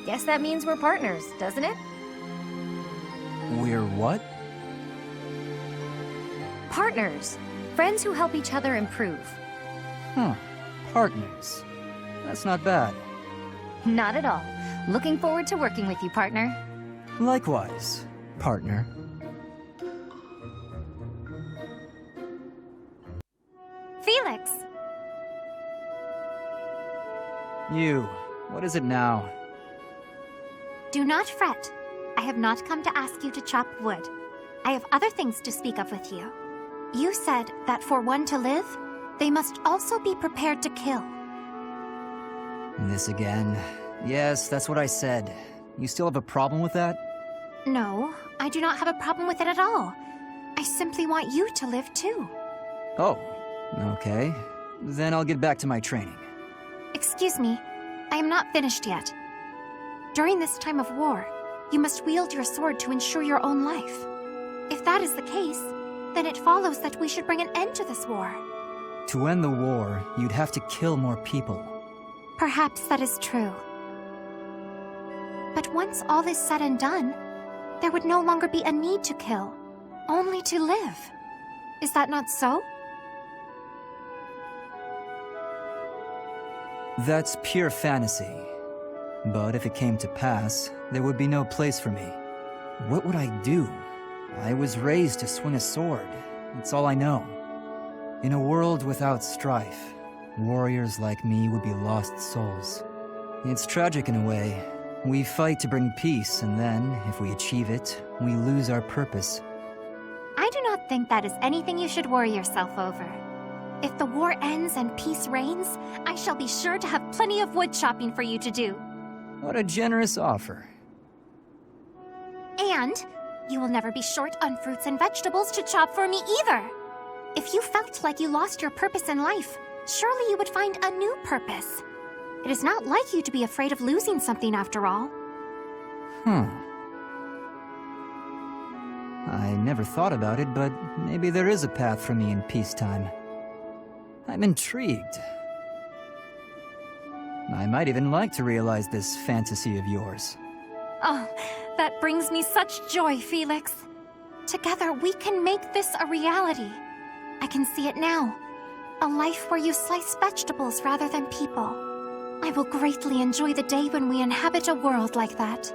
Guess that means we're partners, doesn't it? We're what? Partners. Friends who help each other improve. Partners. That's not bad. Not at all. Looking forward to working with you, partner. Likewise, partner. Felix! You, what is it now? Do not fret. I have not come to ask you to chop wood. I have other things to speak of with you. You said that for one to live, they must also be prepared to kill. This again. Yes, that's what I said. You still have a problem with that? No, I do not have a problem with it at all. I simply want you to live too. Oh, okay. Then I'll get back to my training. Excuse me, I am not finished yet. During this time of war, you must wield your sword to ensure your own life. If that is the case, then it follows that we should bring an end to this war. To end the war, you'd have to kill more people. Perhaps that is true. But once all is said and done, there would no longer be a need to kill, only to live. Is that not so? That's pure fantasy. But if it came to pass, there would be no place for me. What would I do? I was raised to swing a sword. It's all I know. In a world without strife, warriors like me would be lost souls. It's tragic in a way. We fight to bring peace, and then, if we achieve it, we lose our purpose. I do not think that is anything you should worry yourself over. If the war ends and peace reigns, I shall be sure to have plenty of wood chopping for you to do. What a generous offer. And you will never be short on fruits and vegetables to chop for me either. If you felt like you lost your purpose in life, surely you would find a new purpose. It is not like you to be afraid of losing something after all. I never thought about it, but maybe there is a path for me in peacetime. I'm intrigued. I might even like to realize this fantasy of yours. Oh, that brings me such joy, Felix. Together we can make this a reality. I can see it now. A life where you slice vegetables rather than people. I will greatly enjoy the day when we inhabit a world like that.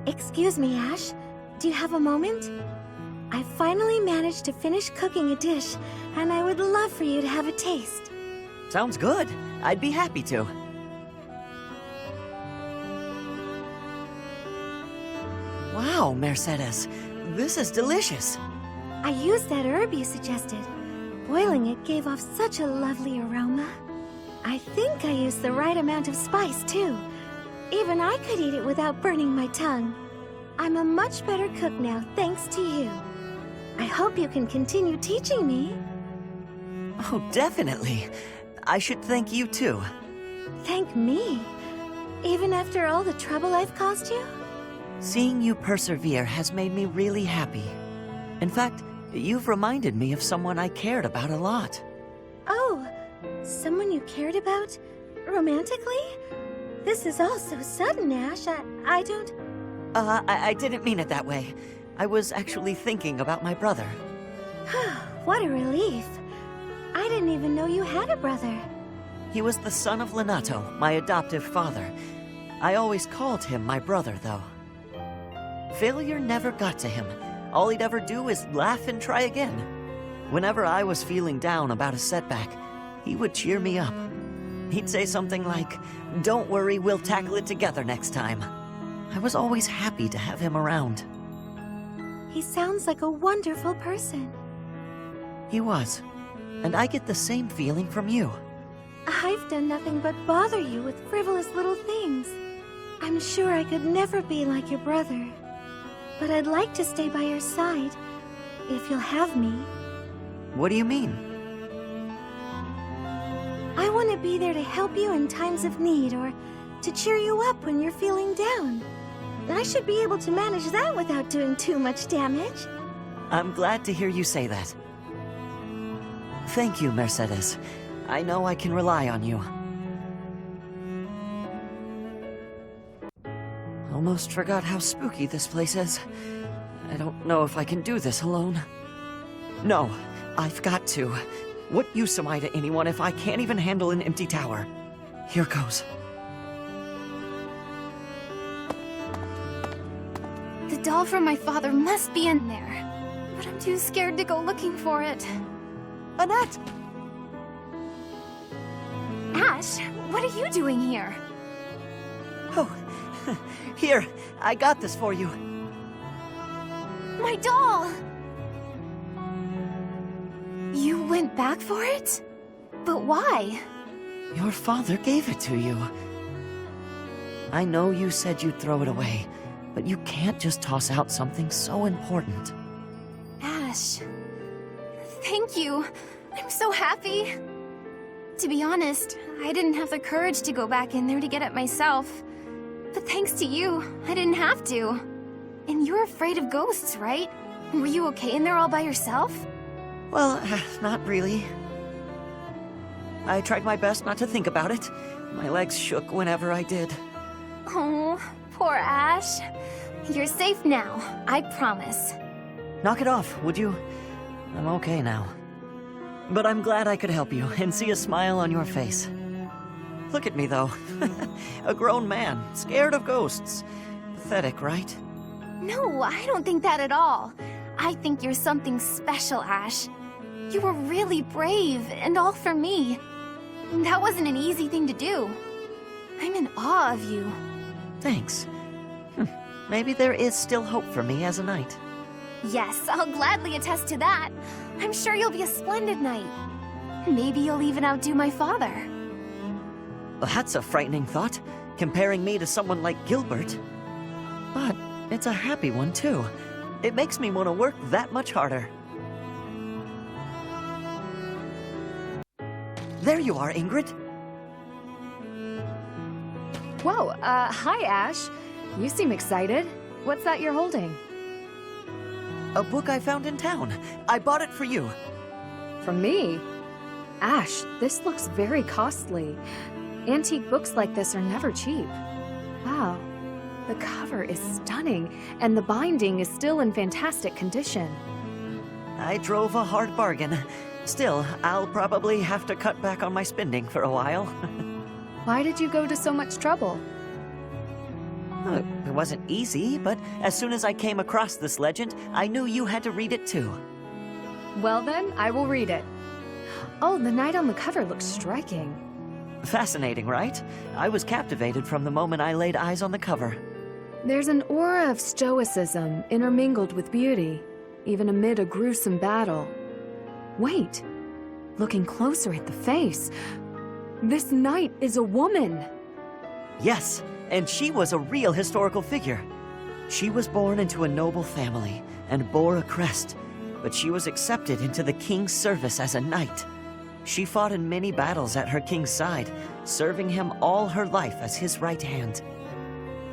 Excuse me, Ash. Do you have a moment? I finally managed to finish cooking a dish, and I would love for you to have a taste. Sounds good. I'd be happy to. Wow, Mercedes. This is delicious. I used that herb you suggested. Boiling it gave off such a lovely aroma. I think I used the right amount of spice, too. Even I could eat it without burning my tongue. I'm a much better cook now, thanks to you. I hope you can continue teaching me. Oh, definitely. I should thank you, too. Thank me? Even after all the trouble I've caused you? Seeing you persevere has made me really happy. In fact, you've reminded me of someone I cared about a lot. Oh, someone you cared about? Romantically? This is all so sudden, Ash. I don't... I didn't mean it that way. I was actually thinking about my brother. What a relief. I didn't even know you had a brother. He was the son of Lenato, my adoptive father. I always called him my brother, though. Failure never got to him. All he'd ever do is laugh and try again. Whenever I was feeling down about a setback, he would cheer me up. He'd say something like, "Don't worry, we'll tackle it together next time." I was always happy to have him around. He sounds like a wonderful person. He was. And I get the same feeling from you. I've done nothing but bother you with frivolous little things. I'm sure I could never be like your brother. But I'd like to stay by your side, if you'll have me. What do you mean? I want to be there to help you in times of need, or to cheer you up when you're feeling down. I should be able to manage that without doing too much damage. I'm glad to hear you say that. Thank you, Mercedes. I know I can rely on you. Almost forgot how spooky this place is. I don't know if I can do this alone. No, I've got to. What use am I to anyone if I can't even handle an empty tower? Here goes. The doll from my father must be in there, but I'm too scared to go looking for it. Annette! Ash, what are you doing here? Oh, here, I got this for you. My doll! You went back for it? But why? Your father gave it to you. I know you said you'd throw it away, but you can't just toss out something so important. Ash, thank you. I'm so happy. To be honest, I didn't have the courage to go back in there to get it myself. But thanks to you, I didn't have to. And you're afraid of ghosts, right? Were you okay in there all by yourself? Well, not really. I tried my best not to think about it. My legs shook whenever I did. Oh, poor Ash. You're safe now, I promise. Knock it off, would you? I'm okay now. But I'm glad I could help you and see a smile on your face. Look at me, though. A grown man, scared of ghosts. Pathetic, right? No, I don't think that at all. I think you're something special, Ash. You were really brave, and all for me. That wasn't an easy thing to do. I'm in awe of you. Thanks. Maybe there is still hope for me as a knight. Yes, I'll gladly attest to that. I'm sure you'll be a splendid knight. Maybe you'll even outdo my father. That's a frightening thought, comparing me to someone like Gilbert. But it's a happy one, too. It makes me want to work that much harder. There you are, Ingrid. Whoa, hi, Ash. You seem excited. What's that you're holding? A book I found in town. I bought it for you. From me? Ash, this looks very costly. Antique books like this are never cheap. Wow, the cover is stunning, and the binding is still in fantastic condition. I drove a hard bargain. Still, I'll probably have to cut back on my spending for a while. Why did you go to so much trouble? It wasn't easy, but as soon as I came across this legend, I knew you had to read it too. Well then, I will read it. Oh, the knight on the cover looks striking. Fascinating, right? I was captivated from the moment I laid eyes on the cover. There's an aura of stoicism intermingled with beauty, even amid a gruesome battle. Wait, looking closer at the face, this knight is a woman. Yes, and she was a real historical figure. She was born into a noble family and bore a crest, but she was accepted into the king's service as a knight. She fought in many battles at her king's side, serving him all her life as his right hand.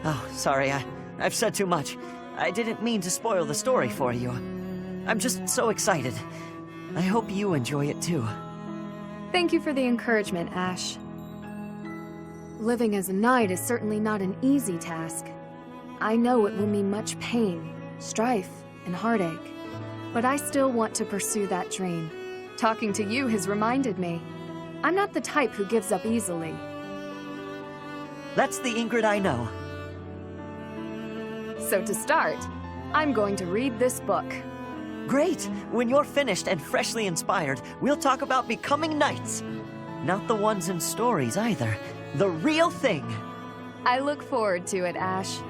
Oh, sorry, I've said too much. I didn't mean to spoil the story for you. I'm just so excited. I hope you enjoy it too. Thank you for the encouragement, Ash. Living as a knight is certainly not an easy task. I know it will mean much pain, strife, and heartache. But I still want to pursue that dream. Talking to you has reminded me. I'm not the type who gives up easily. That's the Ingrid I know. So to start, I'm going to read this book. Great! When you're finished and freshly inspired, we'll talk about becoming knights. Not the ones in stories either. The real thing. I look forward to it, Ash.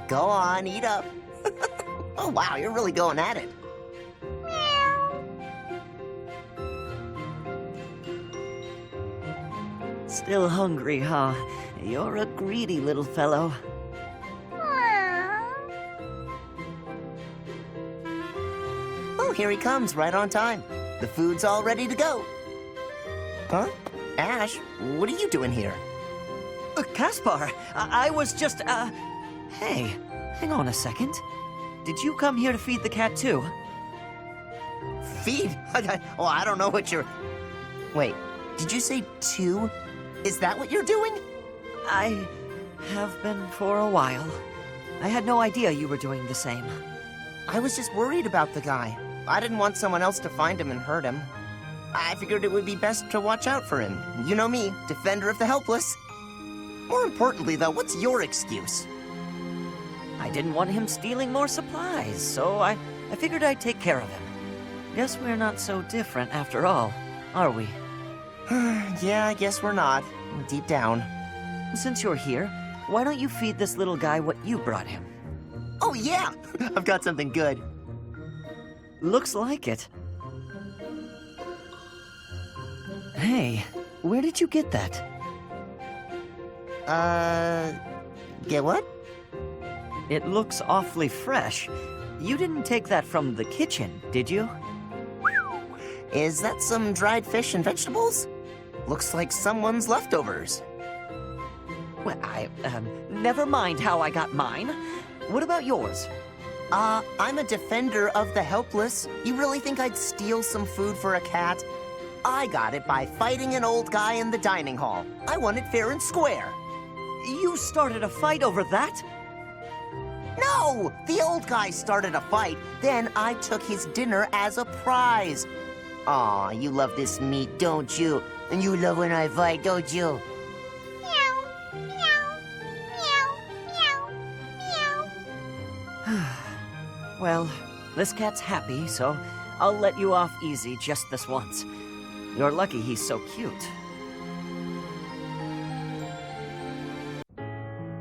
Go on, eat up. Oh wow, you're really going at it. Still hungry, huh? You're a greedy little fellow. Oh, here he comes, right on time. The food's all ready to go. Huh? Ash, what are you doing here? Caspar, I was just, Hey, hang on a second. Did you come here to feed the cat too? Feed? Oh, I don't know what you're... Wait, did you say 2? Is that what you're doing? I have been for a while. I had no idea you were doing the same. I was just worried about the guy. I didn't want someone else to find him and hurt him. I figured it would be best to watch out for him. You know me, defender of the helpless. More importantly, though, what's your excuse? I didn't want him stealing more supplies, so I figured I'd take care of him. Guess we're not so different after all, are we? Yeah, I guess we're not. Deep down. Since you're here, why don't you feed this little guy what you brought him? Oh, yeah! I've got something good. Looks like it. Hey, where did you get that? Get what? It looks awfully fresh. You didn't take that from the kitchen, did you? Is that some dried fish and vegetables? Looks like someone's leftovers. Well, never mind how I got mine. What about yours? I'm a defender of the helpless. You really think I'd steal some food for a cat? I got it by fighting an old guy in the dining hall. I won it fair and square. You started a fight over that? No! The old guy started a fight, then I took his dinner as a prize. Aw, you love this meat, don't you? And you love when I fight, don't you? Meow, meow, meow, meow, meow. Well, this cat's happy, so I'll let you off easy just this once. You're lucky he's so cute.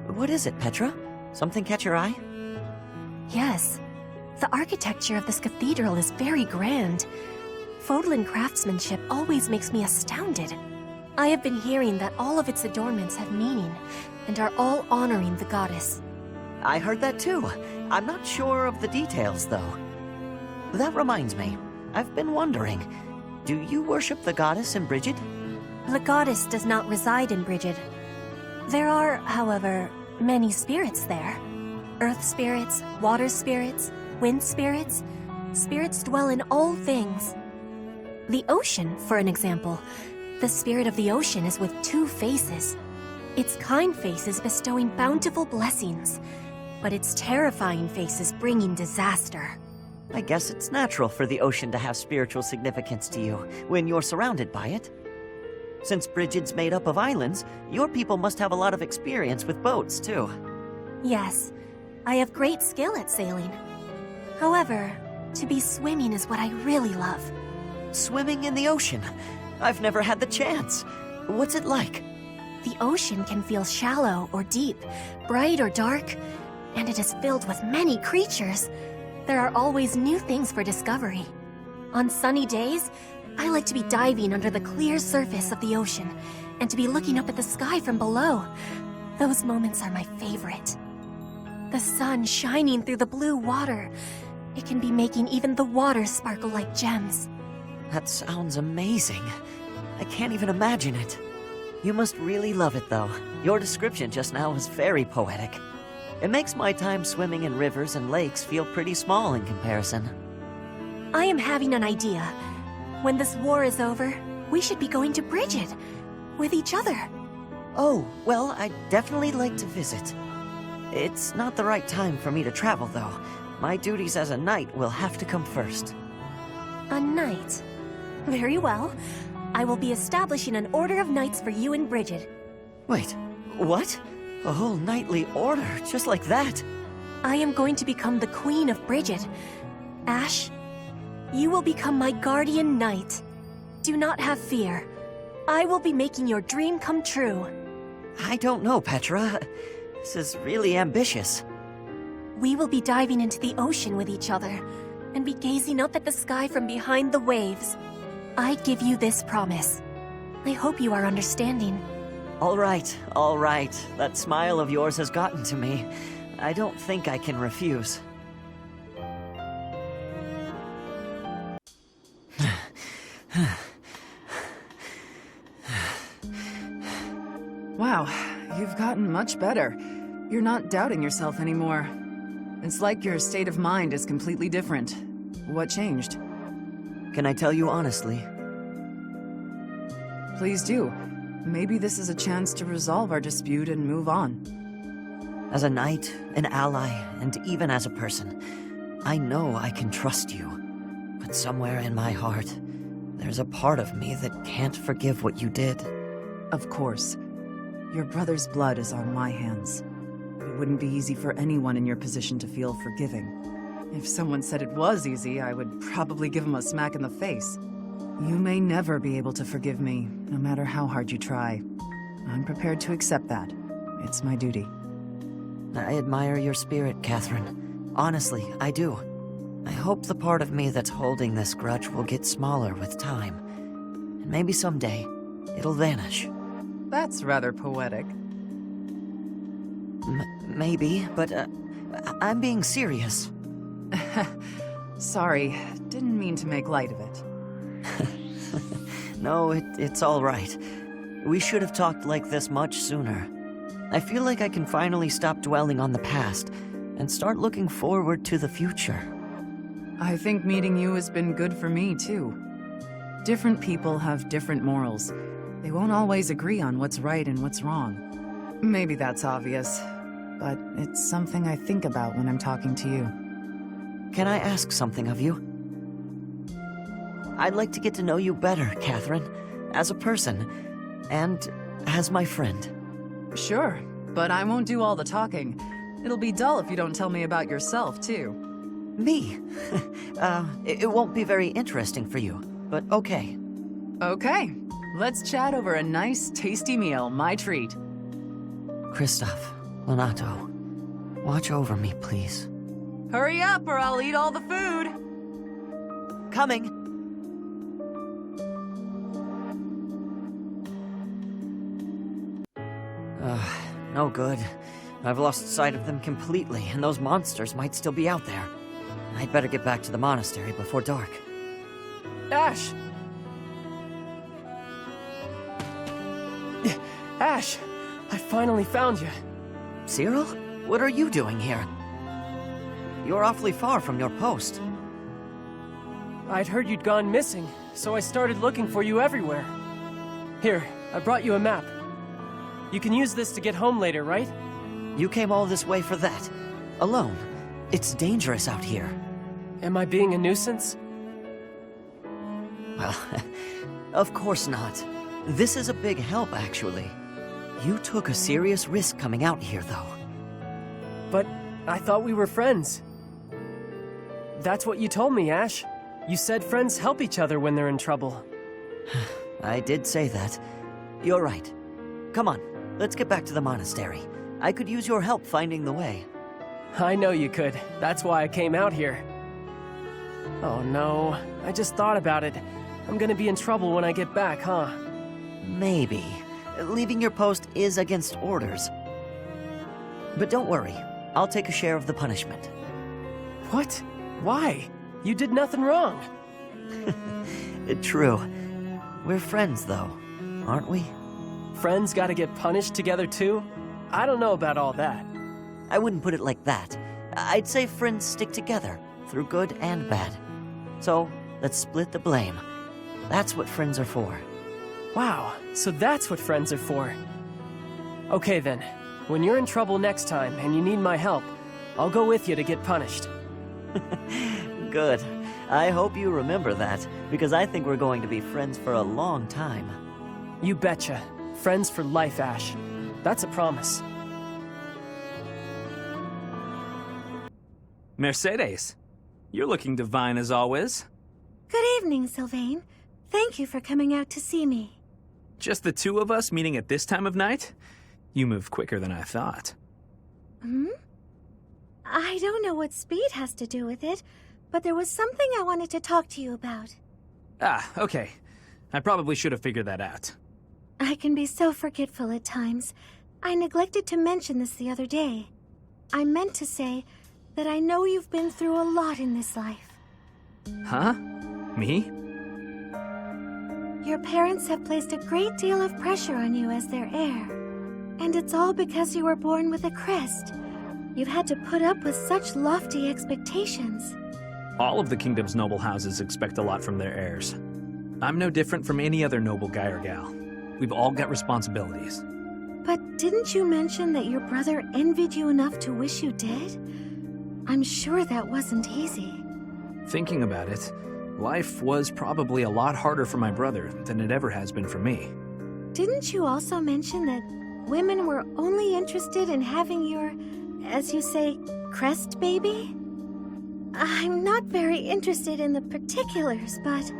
What is it, Petra? Something catch your eye? Yes. The architecture of this cathedral is very grand. Fodlan craftsmanship always makes me astounded. I have been hearing that all of its adornments have meaning, and are all honoring the goddess. I heard that too. I'm not sure of the details, though. That reminds me. I've been wondering, do you worship the goddess in Brigid? The goddess does not reside in Brigid. There are, however, many spirits there. Earth spirits, water spirits, wind spirits. Spirits dwell in all things. The ocean, for an example. The spirit of the ocean is with 2 faces. Its kind face is bestowing bountiful blessings, but its terrifying face is bringing disaster. I guess it's natural for the ocean to have spiritual significance to you when you're surrounded by it. Since Brigid's made up of islands, your people must have a lot of experience with boats, too. Yes, I have great skill at sailing. However, to be swimming is what I really love. Swimming in the ocean? I've never had the chance. What's it like? The ocean can feel shallow or deep, bright or dark, and it is filled with many creatures. There are always new things for discovery. On sunny days, I like to be diving under the clear surface of the ocean and to be looking up at the sky from below. Those moments are my favorite. The sun shining through the blue water. It can be making even the water sparkle like gems. That sounds amazing. I can't even imagine it. You must really love it, though. Your description just now was very poetic. It makes my time swimming in rivers and lakes feel pretty small in comparison. I am having an idea. When this war is over, we should be going to Brigid. With each other. Oh, well, I'd definitely like to visit. It's not the right time for me to travel, though. My duties as a knight will have to come first. A knight? Very well. I will be establishing an order of knights for you and Brigid. Wait, what? A whole knightly order, just like that? I am going to become the Queen of Brigid. Ash, you will become my guardian knight. Do not have fear. I will be making your dream come true. I don't know, Petra. This is really ambitious. We will be diving into the ocean with each other, and be gazing up at the sky from behind the waves. I give you this promise. I hope you are understanding. All right. That smile of yours has gotten to me. I don't think I can refuse. Wow, you've gotten much better. You're not doubting yourself anymore. It's like your state of mind is completely different. What changed? Can I tell you honestly? Please do. Maybe this is a chance to resolve our dispute and move on. As a knight, an ally, and even as a person, I know I can trust you. But somewhere in my heart, there's a part of me that can't forgive what you did. Of course. Your brother's blood is on my hands. It wouldn't be easy for anyone in your position to feel forgiving. If someone said it was easy, I would probably give him a smack in the face. You may never be able to forgive me, no matter how hard you try. I'm prepared to accept that. It's my duty. I admire your spirit, Catherine. Honestly, I do. I hope the part of me that's holding this grudge will get smaller with time. And maybe someday, it'll vanish. That's rather poetic. Maybe, but I'm being serious. Sorry, didn't mean to make light of it. No, it's all right. We should have talked like this much sooner. I feel like I can finally stop dwelling on the past and start looking forward to the future. I think meeting you has been good for me, too. Different people have different morals. They won't always agree on what's right and what's wrong. Maybe that's obvious, but it's something I think about when I'm talking to you. Can I ask something of you? I'd like to get to know you better, Catherine, as a person, and as my friend. Sure, but I won't do all the talking. It'll be dull if you don't tell me about yourself, too. Me? It won't be very interesting for you, but okay. Okay, let's chat over a nice, tasty meal, my treat. Kristoff, Lonato, watch over me, please. Hurry up or I'll eat all the food! Coming! No good. I've lost sight of them completely, and those monsters might still be out there. I'd better get back to the monastery before dark. Ash! Ash! I finally found you. Cyril? What are you doing here? You're awfully far from your post. I'd heard you'd gone missing, so I started looking for you everywhere. Here, I brought you a map. You can use this to get home later, right? You came all this way for that? Alone? It's dangerous out here. Am I being a nuisance? Well, of course not. This is a big help, actually. You took a serious risk coming out here, though. But I thought we were friends. That's what you told me, Ash. You said friends help each other when they're in trouble. I did say that. You're right. Come on, let's get back to the monastery. I could use your help finding the way. I know you could. That's why I came out here. Oh no, I just thought about it. I'm gonna be in trouble when I get back, huh? Maybe. Leaving your post is against orders. But don't worry, I'll take a share of the punishment. What? Why? You did nothing wrong. True. We're friends, though, aren't we? Friends gotta get punished together, too? I don't know about all that. I wouldn't put it like that. I'd say friends stick together, through good and bad. So, let's split the blame. That's what friends are for. Wow, so that's what friends are for. Okay then, when you're in trouble next time and you need my help, I'll go with you to get punished. Good. I hope you remember that, because I think we're going to be friends for a long time. You betcha. Friends for life, Ash. That's a promise. Mercedes, you're looking divine as always. Good evening, Sylvain. Thank you for coming out to see me. Just the two of us meeting at this time of night? You move quicker than I thought. I don't know what speed has to do with it, but there was something I wanted to talk to you about. Ah, okay. I probably should have figured that out. I can be so forgetful at times. I neglected to mention this the other day. I meant to say that I know you've been through a lot in this life. Huh? Me? Your parents have placed a great deal of pressure on you as their heir. And it's all because you were born with a crest. You've had to put up with such lofty expectations. All of the kingdom's noble houses expect a lot from their heirs. I'm no different from any other noble guy or gal. We've all got responsibilities. But didn't you mention that your brother envied you enough to wish you did? I'm sure that wasn't easy. Thinking about it, life was probably a lot harder for my brother than it ever has been for me. Didn't you also mention that women were only interested in having your, as you say, crest baby? I'm not very interested in the particulars, but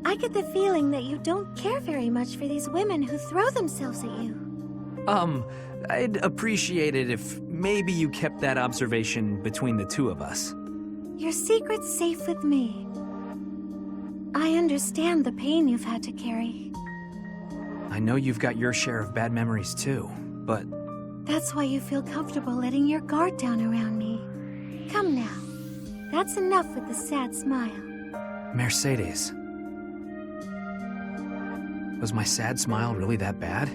I get the feeling that you don't care very much for these women who throw themselves at you. I'd appreciate it if maybe you kept that observation between the two of us. Your secret's safe with me. I understand the pain you've had to carry. I know you've got your share of bad memories too, but... That's why you feel comfortable letting your guard down around me. Come now. That's enough with the sad smile. Mercedes. Was my sad smile really that bad?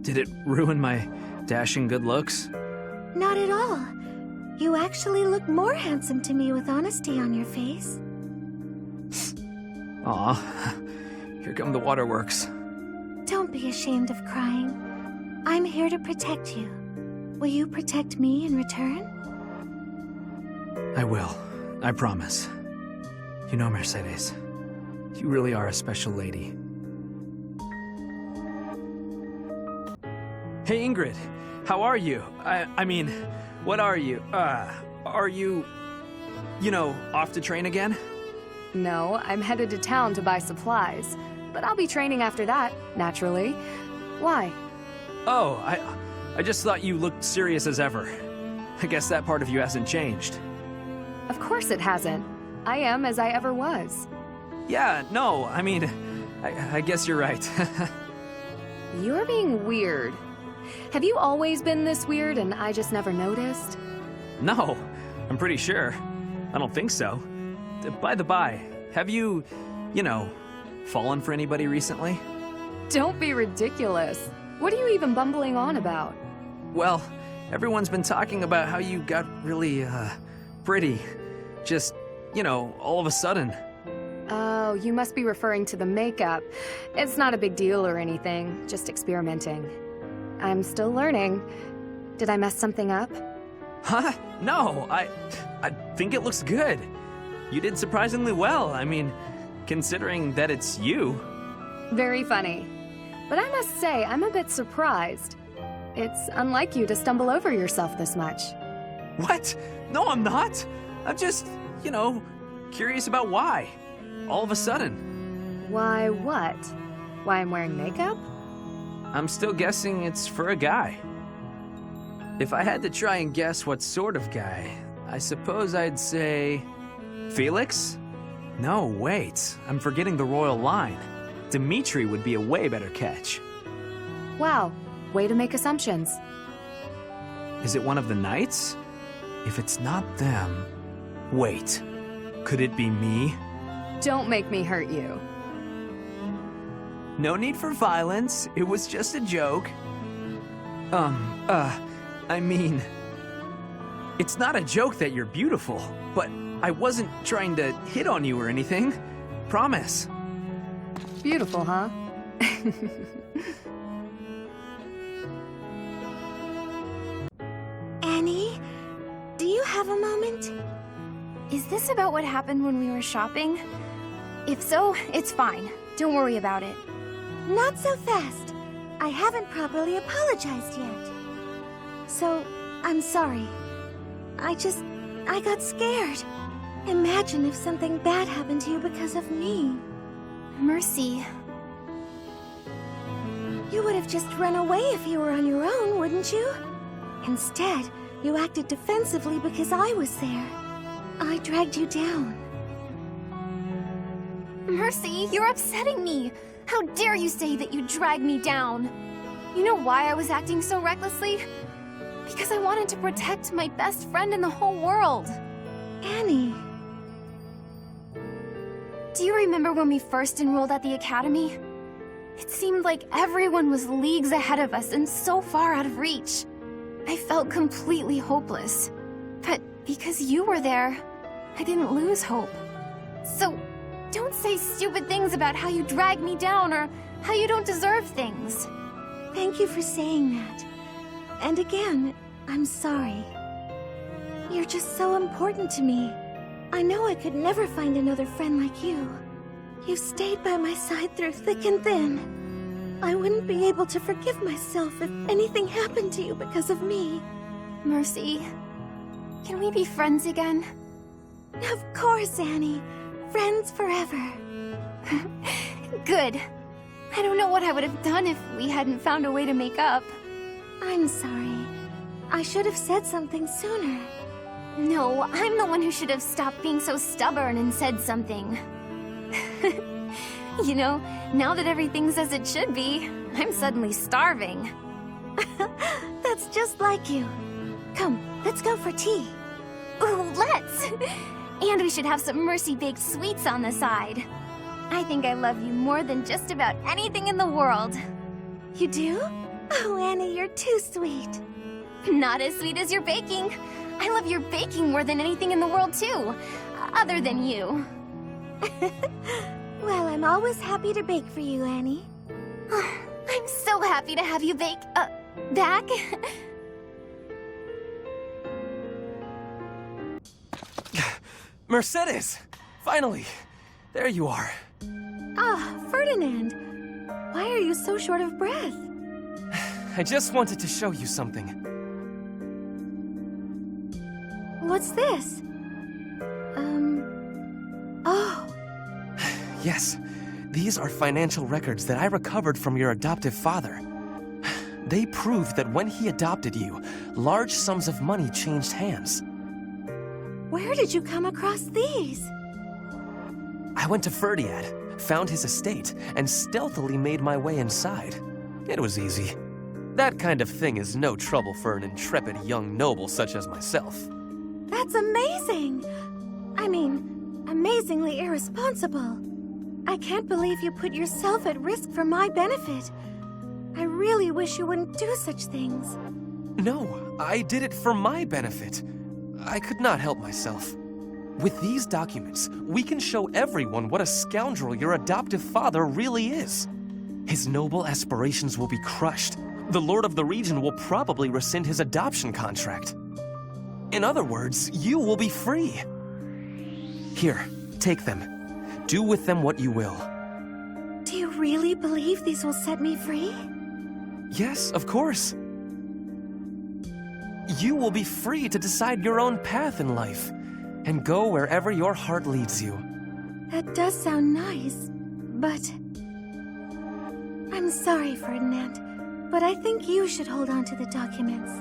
Did it ruin my dashing good looks? Not at all. You actually look more handsome to me with honesty on your face. Aw, here come the waterworks. Don't be ashamed of crying. I'm here to protect you. Will you protect me in return? I will. I promise. You know, Mercedes, you really are a special lady. Hey, Ingrid. How are you? I mean, what are you? Are you, off to train again? No, I'm headed to town to buy supplies. But I'll be training after that, naturally. Why? Oh, I just thought you looked serious as ever. I guess that part of you hasn't changed. Of course it hasn't. I am as I ever was. Yeah, no, I mean, I guess you're right. You're being weird. Have you always been this weird and I just never noticed? No, I'm pretty sure. I don't think so. By the by, have you, fallen for anybody recently? Don't be ridiculous. What are you even bumbling on about? Well, everyone's been talking about how you got really, pretty. Just, all of a sudden. Oh, you must be referring to the makeup. It's not a big deal or anything, just experimenting. I'm still learning. Did I mess something up? Huh? No, I think it looks good. You did surprisingly well. I mean, considering that it's you. Very funny. but I must say I'm a bit surprised. It's unlike you to stumble over yourself this much. What? No, I'm not. I'm just, curious about why. All of a sudden. Why what? Why I'm wearing makeup? I'm still guessing it's for a guy. If I had to try and guess what sort of guy, I suppose I'd say... Felix? No, wait. I'm forgetting the royal line. Dimitri would be a way better catch. Wow, way to make assumptions. Is it one of the knights? If it's not them... Wait. Could it be me? Don't make me hurt you. No need for violence. It was just a joke. I mean... It's not a joke that you're beautiful, but I wasn't trying to hit on you or anything. Promise. Beautiful, huh? Annie, do you have a moment? Is this about what happened when we were shopping? If so, it's fine. Don't worry about it. Not so fast. I haven't properly apologized yet. So, I'm sorry. I got scared. Imagine if something bad happened to you because of me. Mercy. You would have just run away if you were on your own, wouldn't you? Instead, you acted defensively because I was there. I dragged you down. Mercy, you're upsetting me. How dare you say that you dragged me down? You know why I was acting so recklessly? Because I wanted to protect my best friend in the whole world. Annie. Do you remember when we first enrolled at the academy? It seemed like everyone was leagues ahead of us and so far out of reach. I felt completely hopeless. But because you were there, I didn't lose hope. So, don't say stupid things about how you dragged me down or how you don't deserve things. Thank you for saying that. And again, I'm sorry. You're just so important to me. I know I could never find another friend like you. You've stayed by my side through thick and thin. I wouldn't be able to forgive myself if anything happened to you because of me. Mercy, can we be friends again? Of course, Annie. Friends forever. Good. I don't know what I would have done if we hadn't found a way to make up. I'm sorry. I should have said something sooner. No, I'm the one who should have stopped being so stubborn and said something. You know, now that everything's as it should be, I'm suddenly starving. That's just like you. Come, let's go for tea. Ooh, let's! And we should have some Mercy-baked sweets on the side. I think I love you more than just about anything in the world. You do? Oh, Annie, you're too sweet. Not as sweet as your baking. I love your baking more than anything in the world, too. Other than you. Well, I'm always happy to bake for you, Annie. I'm so happy to have you back. Mercedes! Finally! There you are. Ah, Ferdinand. Why are you so short of breath? I just wanted to show you something. What's this? Oh. Yes, these are financial records that I recovered from your adoptive father. They prove that when he adopted you, large sums of money changed hands. Where did you come across these? I went to Ferdiad, found his estate, and stealthily made my way inside. It was easy. That kind of thing is no trouble for an intrepid young noble such as myself. That's amazing! I mean, amazingly irresponsible. I can't believe you put yourself at risk for my benefit. I really wish you wouldn't do such things. No, I did it for my benefit. I could not help myself. With these documents, we can show everyone what a scoundrel your adoptive father really is. His noble aspirations will be crushed. The lord of the region will probably rescind his adoption contract. In other words, you will be free. Here, take them. Do with them what you will. Do you really believe these will set me free? Yes, of course. You will be free to decide your own path in life and go wherever your heart leads you. That does sound nice, but... I'm sorry, Ferdinand, but I think you should hold on to the documents.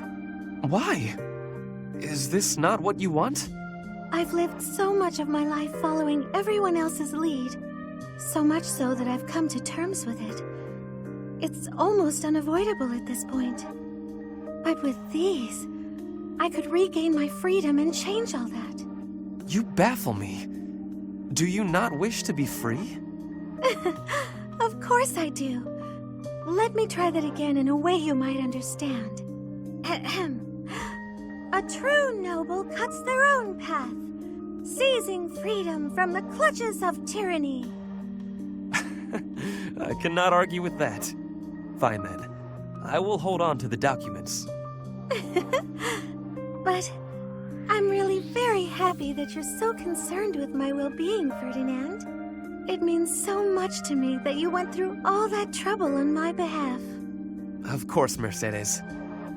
Why? Is this not what you want? I've lived so much of my life following everyone else's lead. So much so that I've come to terms with it. It's almost unavoidable at this point. But with these, I could regain my freedom and change all that. You baffle me. Do you not wish to be free? Of course I do. Let me try that again in a way you might understand. Ahem. A true noble cuts their own path, seizing freedom from the clutches of tyranny. I cannot argue with that. Fine then. I will hold on to the documents. But I'm really very happy that you're so concerned with my well-being, Ferdinand. It means so much to me that you went through all that trouble on my behalf. Of course, Mercedes.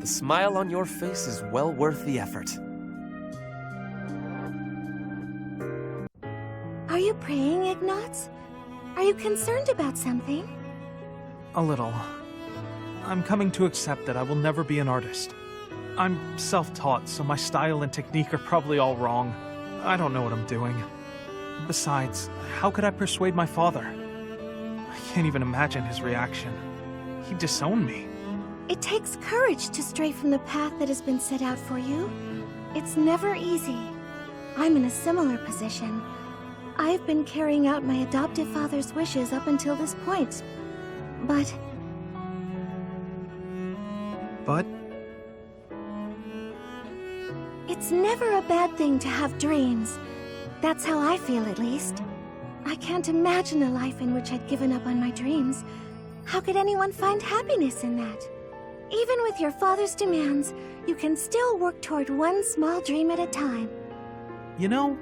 The smile on your face is well worth the effort. Are you praying, Ignatz? Are you concerned about something? A little. I'm coming to accept that I will never be an artist. I'm self-taught, so my style and technique are probably all wrong. I don't know what I'm doing. Besides, how could I persuade my father? I can't even imagine his reaction. He'd disown me. It takes courage to stray from the path that has been set out for you. It's never easy. I'm in a similar position. I've been carrying out my adoptive father's wishes up until this point. But... It's never a bad thing to have dreams. That's how I feel, at least. I can't imagine a life in which I'd given up on my dreams. How could anyone find happiness in that? Even with your father's demands, you can still work toward one small dream at a time. You know,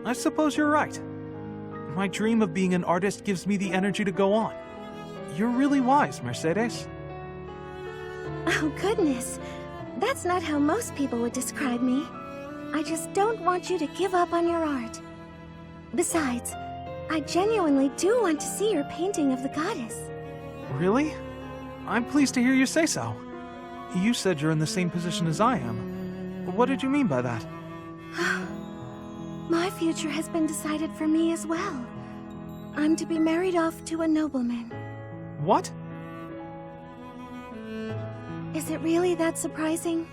I suppose you're right. My dream of being an artist gives me the energy to go on. You're really wise, Mercedes. Oh, goodness. That's not how most people would describe me. I just don't want you to give up on your art. Besides, I genuinely do want to see your painting of the goddess. Really? I'm pleased to hear you say so. You said you're in the same position as I am. What did you mean by that? My future has been decided for me as well. I'm to be married off to a nobleman. What? Is it really that surprising?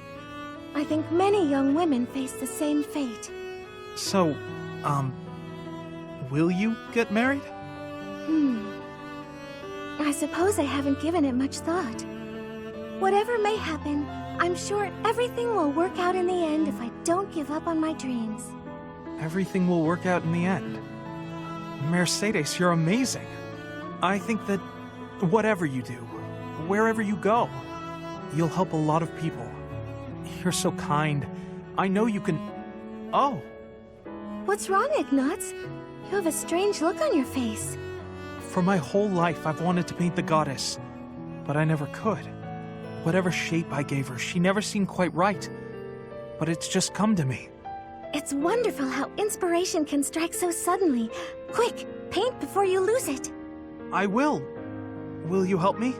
I think many young women face the same fate. So, will you get married? I suppose I haven't given it much thought. Whatever may happen, I'm sure everything will work out in the end if I don't give up on my dreams. Everything will work out in the end. Mercedes, you're amazing. I think that whatever you do, wherever you go, you'll help a lot of people. You're so kind. I know you can... Oh! What's wrong, Ignatz? You have a strange look on your face. For my whole life, I've wanted to paint the goddess, but I never could. Whatever shape I gave her, she never seemed quite right. But it's just come to me. It's wonderful how inspiration can strike so suddenly. Quick, paint before you lose it. I will. Will you help me?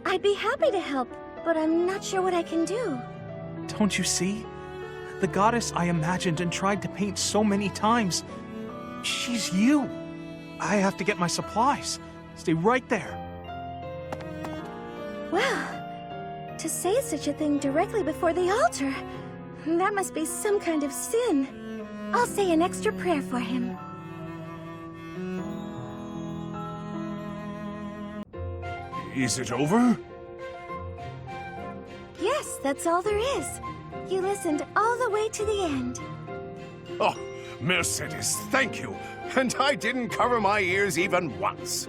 I'd be happy to help, but I'm not sure what I can do. Don't you see? The goddess I imagined and tried to paint so many times. She's you. I have to get my supplies. Stay right there. Well, to say such a thing directly before the altar, that must be some kind of sin. I'll say an extra prayer for him. Is it over? Yes, that's all there is. You listened all the way to the end. Oh, Mercedes, thank you. And I didn't cover my ears even once.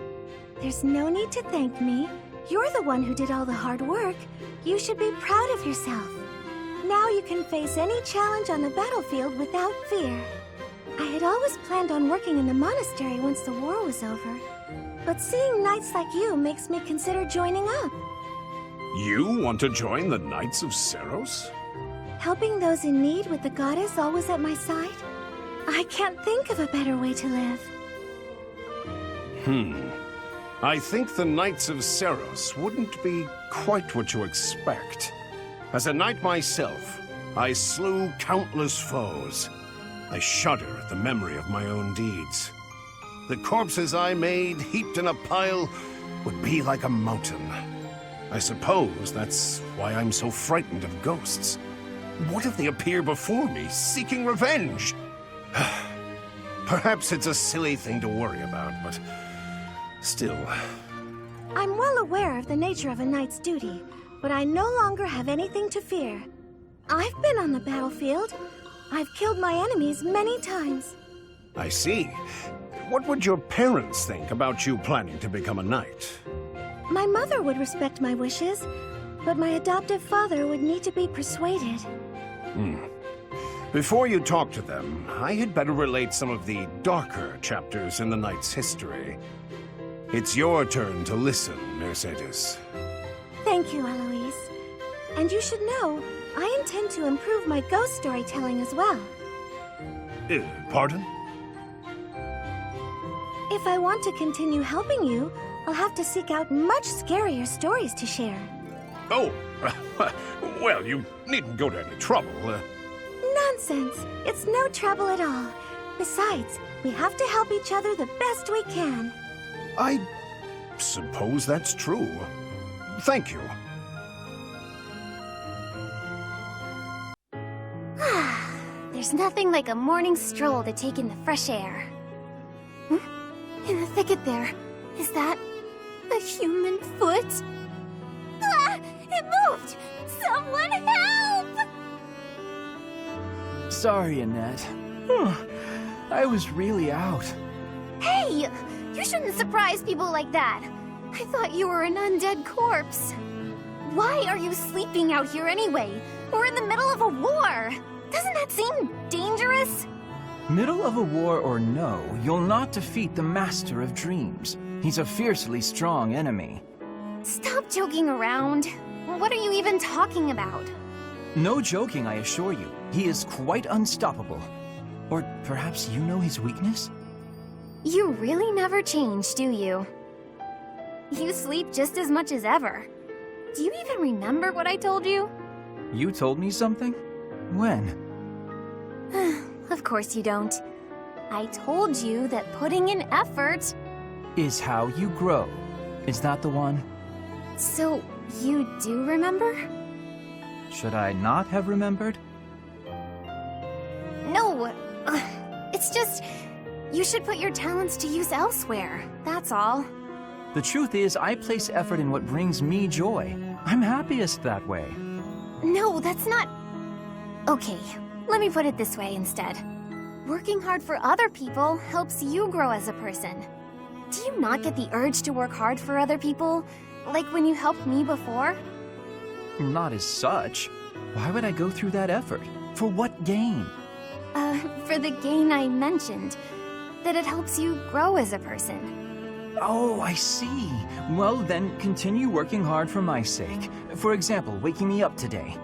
There's no need to thank me. You're the one who did all the hard work. You should be proud of yourself. Now you can face any challenge on the battlefield without fear. I had always planned on working in the monastery once the war was over. but seeing knights like you makes me consider joining up. You want to join the Knights of Seros? Helping those in need with the goddess always at my side? I can't think of a better way to live. I think the Knights of Seros wouldn't be quite what you expect. As a knight myself, I slew countless foes. I shudder at the memory of my own deeds. The corpses I made, heaped in a pile, would be like a mountain. I suppose that's why I'm so frightened of ghosts. What if they appear before me, seeking revenge? Perhaps it's a silly thing to worry about, but still. I'm well aware of the nature of a knight's duty, but I no longer have anything to fear. I've been on the battlefield. I've killed my enemies many times. I see. What would your parents think about you planning to become a knight? My mother would respect my wishes, but my adoptive father would need to be persuaded. Before you talk to them, I had better relate some of the darker chapters in the knight's history. It's your turn to listen, Mercedes. Thank you, Eloise. And you should know, I intend to improve my ghost storytelling as well. Pardon? If I want to continue helping you, I'll have to seek out much scarier stories to share. Oh, well, you needn't go to any trouble. Nonsense! It's no trouble at all. Besides, we have to help each other the best we can. I suppose that's true. Thank you. There's nothing like a morning stroll to take in the fresh air. In the thicket there, is that a human foot? Ah! It moved! Someone help! Sorry, Annette. I was really out. Hey! You shouldn't surprise people like that. I thought you were an undead corpse. Why are you sleeping out here anyway? We're in the middle of a war. Doesn't that seem dangerous? Middle of a war or no, you'll not defeat the Master of Dreams. He's a fiercely strong enemy. Stop joking around. What are you even talking about? No joking, I assure you. He is quite unstoppable. Or perhaps you know his weakness? You really never change, do you? You sleep just as much as ever. Do you even remember what I told you? You told me something? When? Of course you don't. I told you that putting in effort Is how you grow. Is that the one? So, you do remember? Should I not have remembered? No! It's just, you should put your talents to use elsewhere, that's all. The truth is, I place effort in what brings me joy. I'm happiest that way. No, that's not... Okay, let me put it this way instead. Working hard for other people helps you grow as a person. Do you not get the urge to work hard for other people? Like when you helped me before? Not as such. Why would I go through that effort? For what gain? For the gain I mentioned. That it helps you grow as a person. Oh, I see. Well, then continue working hard for my sake. For example, waking me up today.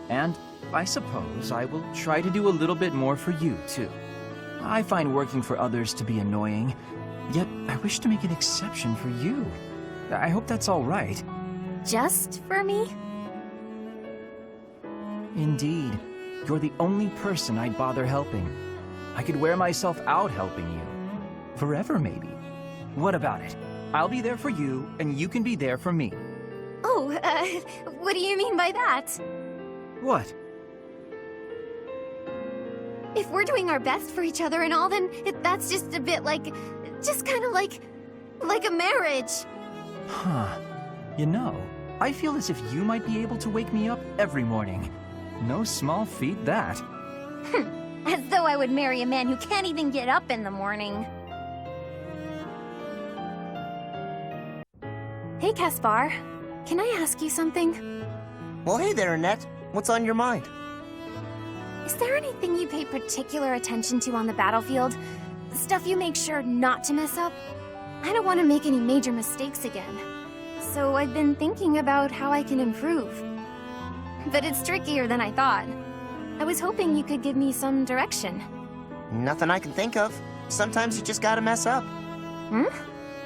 And I suppose I will try to do a little bit more for you, too. I find working for others to be annoying, yet I wish to make an exception for you. I hope that's all right. Just for me? Indeed. You're the only person I'd bother helping. I could wear myself out helping you. Forever, maybe. What about it? I'll be there for you, and you can be there for me. Oh, what do you mean by that? What? If we're doing our best for each other and all, then that's just a bit like... just kind of like a marriage. Huh. You know, I feel as if you might be able to wake me up every morning. No small feat, that. As though I would marry a man who can't even get up in the morning. Hey, Caspar. Can I ask you something? Well, hey there, Annette. What's on your mind? Is there anything you pay particular attention to on the battlefield? Stuff you make sure not to mess up? I don't want to make any major mistakes again. So I've been thinking about how I can improve. But it's trickier than I thought. I was hoping you could give me some direction. Nothing I can think of. Sometimes you just gotta mess up. Hmm?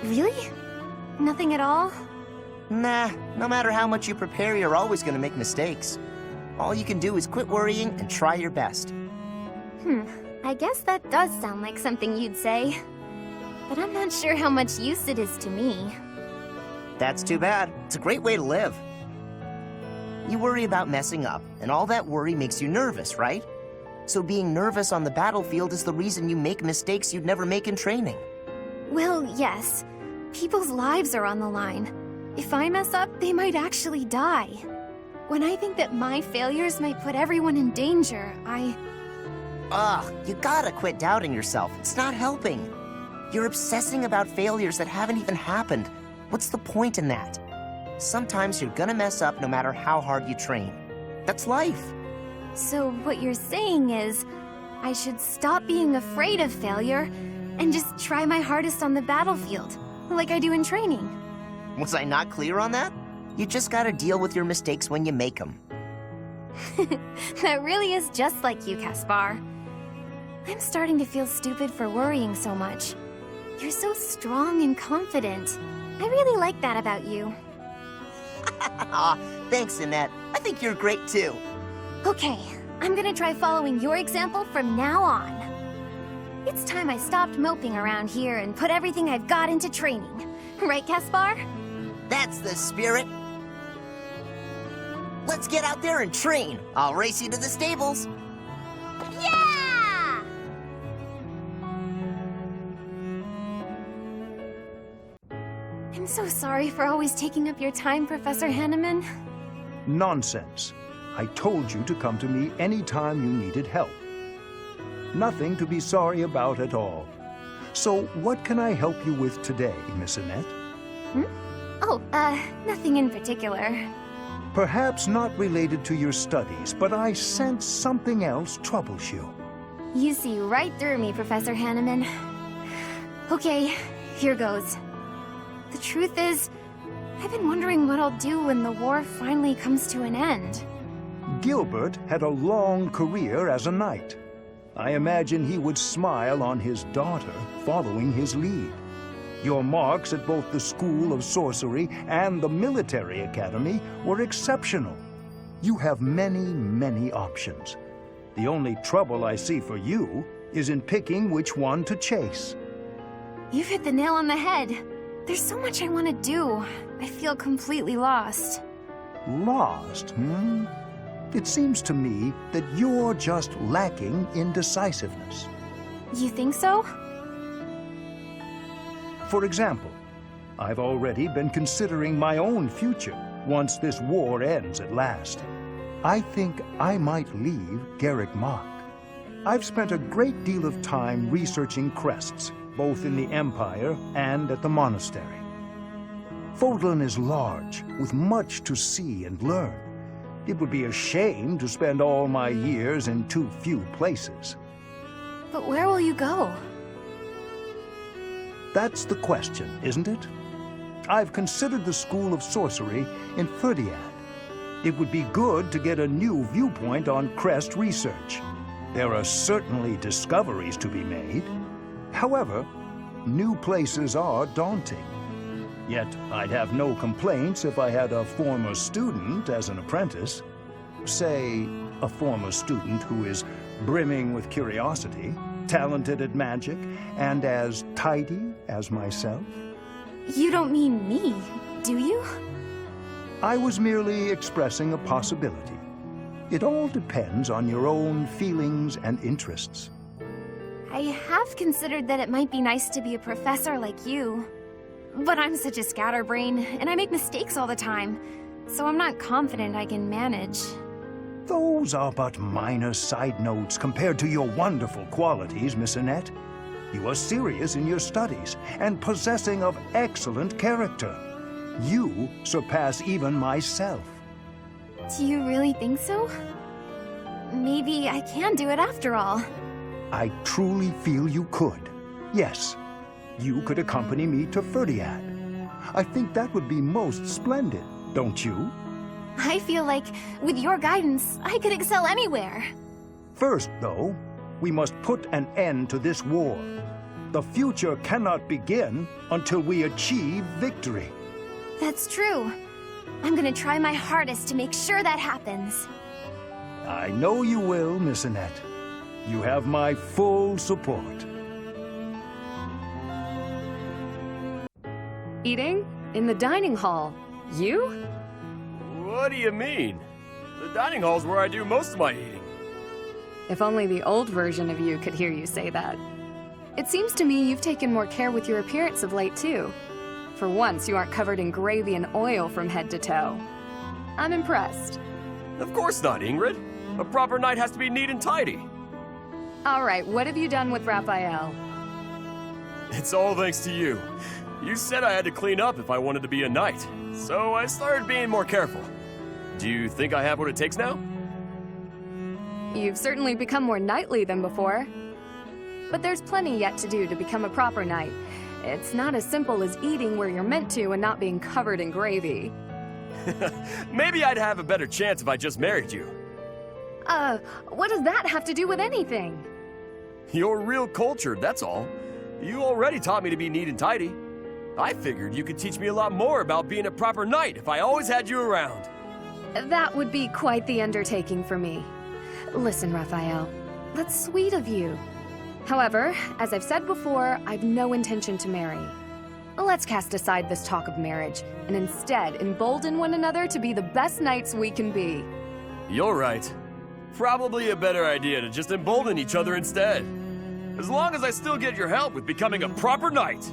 Really? Nothing at all? Nah, no matter how much you prepare, you're always gonna make mistakes. All you can do is quit worrying and try your best. I guess that does sound like something you'd say. But I'm not sure how much use it is to me. That's too bad. It's a great way to live. You worry about messing up, and all that worry makes you nervous, right? So being nervous on the battlefield is the reason you make mistakes you'd never make in training. Well, yes. People's lives are on the line. If I mess up, they might actually die. When I think that my failures might put everyone in danger, Ugh, you gotta quit doubting yourself. It's not helping. You're obsessing about failures that haven't even happened. What's the point in that? Sometimes you're gonna mess up no matter how hard you train. That's life. So what you're saying is, I should stop being afraid of failure and just try my hardest on the battlefield, like I do in training. Was I not clear on that? You just gotta deal with your mistakes when you make them. That really is just like you, Caspar. I'm starting to feel stupid for worrying so much. You're so strong and confident. I really like that about you. Aw, thanks, Annette. I think you're great too. Okay, I'm gonna try following your example from now on. It's time I stopped moping around here and put everything I've got into training. Right, Caspar? That's the spirit. Let's get out there and train. I'll race you to the stables. Yeah! I'm so sorry for always taking up your time, Professor Hanneman. Nonsense. I told you to come to me anytime you needed help. Nothing to be sorry about at all. So what can I help you with today, Miss Annette? Oh, nothing in particular. Perhaps not related to your studies, but I sense something else troubles you. You see right through me, Professor Hanneman. Okay, here goes. The truth is, I've been wondering what I'll do when the war finally comes to an end. Gilbert had a long career as a knight. I imagine he would smile on his daughter following his lead. Your marks at both the School of Sorcery and the Military Academy were exceptional. You have many, many options. The only trouble I see for you is in picking which one to chase. You've hit the nail on the head. There's so much I want to do. I feel completely lost. Lost, It seems to me that you're just lacking in decisiveness. You think so? For example, I've already been considering my own future once this war ends at last. I think I might leave Garrick Mach. I've spent a great deal of time researching crests, both in the Empire and at the monastery. Fodlan is large, with much to see and learn. It would be a shame to spend all my years in too few places. But where will you go? That's the question, isn't it? I've considered the School of Sorcery in Ferdiad. It would be good to get a new viewpoint on crest research. There are certainly discoveries to be made. However, new places are daunting. Yet I'd have no complaints if I had a former student as an apprentice. Say, a former student who is brimming with curiosity, talented at magic, and as tidy as myself. You don't mean me, do you? I was merely expressing a possibility. It all depends on your own feelings and interests. I have considered that it might be nice to be a professor like you. But I'm such a scatterbrain, and I make mistakes all the time, so I'm not confident I can manage. Those are but minor side notes compared to your wonderful qualities, Miss Annette. You are serious in your studies and possessing of excellent character. You surpass even myself. Do you really think so? Maybe I can do it after all. I truly feel you could. Yes. you could accompany me to Ferdiad. I think that would be most splendid, don't you? I feel like, with your guidance, I could excel anywhere. First, though, we must put an end to this war. The future cannot begin until we achieve victory. That's true. I'm gonna try my hardest to make sure that happens. I know you will, Miss Annette. You have my full support. Eating? In the dining hall. You? What do you mean? The dining hall's where I do most of my eating. If only the old version of you could hear you say that. It seems to me you've taken more care with your appearance of late, too. For once, you aren't covered in gravy and oil from head to toe. I'm impressed. Of course not, Ingrid. A proper knight has to be neat and tidy. All right, what have you done with Raphael? It's all thanks to you. You said I had to clean up if I wanted to be a knight, so I started being more careful. Do you think I have what it takes now? You've certainly become more knightly than before. But there's plenty yet to do to become a proper knight. It's not as simple as eating where you're meant to and not being covered in gravy. Maybe I'd have a better chance if I just married you. What does that have to do with anything? You're real cultured, that's all. You already taught me to be neat and tidy. I figured you could teach me a lot more about being a proper knight if I always had you around. That would be quite the undertaking for me. Listen, Raphael, that's sweet of you. However, as I've said before, I've no intention to marry. Let's cast aside this talk of marriage, and instead embolden one another to be the best knights we can be. You're right. Probably a better idea to just embolden each other instead. As long as I still get your help with becoming a proper knight.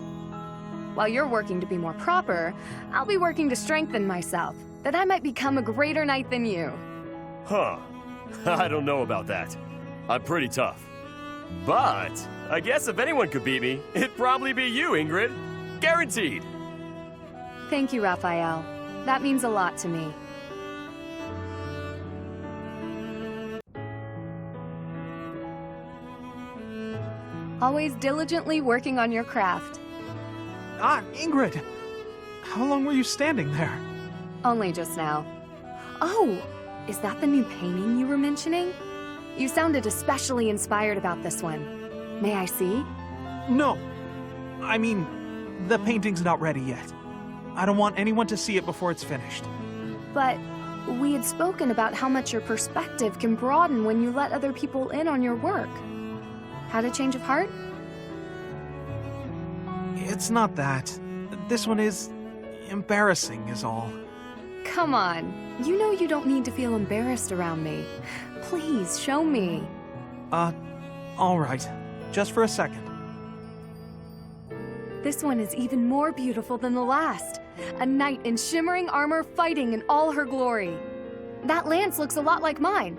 While you're working to be more proper, I'll be working to strengthen myself, that I might become a greater knight than you. Huh. I don't know about that. I'm pretty tough. But I guess if anyone could beat me, it'd probably be you, Ingrid. Guaranteed. Thank you, Raphael. That means a lot to me. Always diligently working on your craft. Ah, Ingrid! How long were you standing there? Only just now. Oh, is that the new painting you were mentioning? You sounded especially inspired about this one. May I see? No. I mean, the painting's not ready yet. I don't want anyone to see it before it's finished. But we had spoken about how much your perspective can broaden when you let other people in on your work. Had a change of heart? It's not that. This one is embarrassing, is all. Come on. You know you don't need to feel embarrassed around me. Please, show me. All right. Just for a second. This one is even more beautiful than the last. A knight in shimmering armor fighting in all her glory. That lance looks a lot like mine.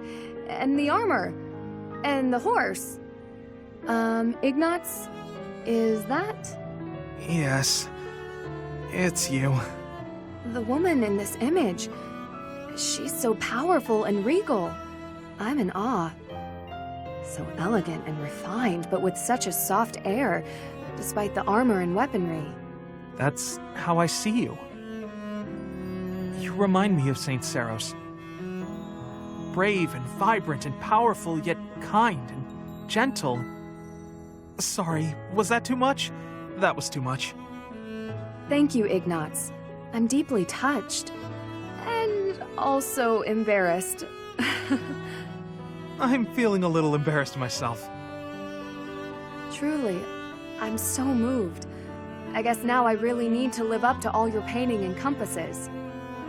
And the armor. And the horse. Ignatz? Is that? Yes. It's you. The woman in this image. She's so powerful and regal. I'm in awe. So elegant and refined, but with such a soft air, despite the armor and weaponry. That's how I see you. You remind me of Saint Saros. Brave and vibrant and powerful, yet kind and gentle. Sorry, was that too much? That was too much. Thank you, Ignatz. I'm deeply touched. And also embarrassed. I'm feeling a little embarrassed myself. Truly, I'm so moved. I guess now I really need to live up to all your painting encompasses.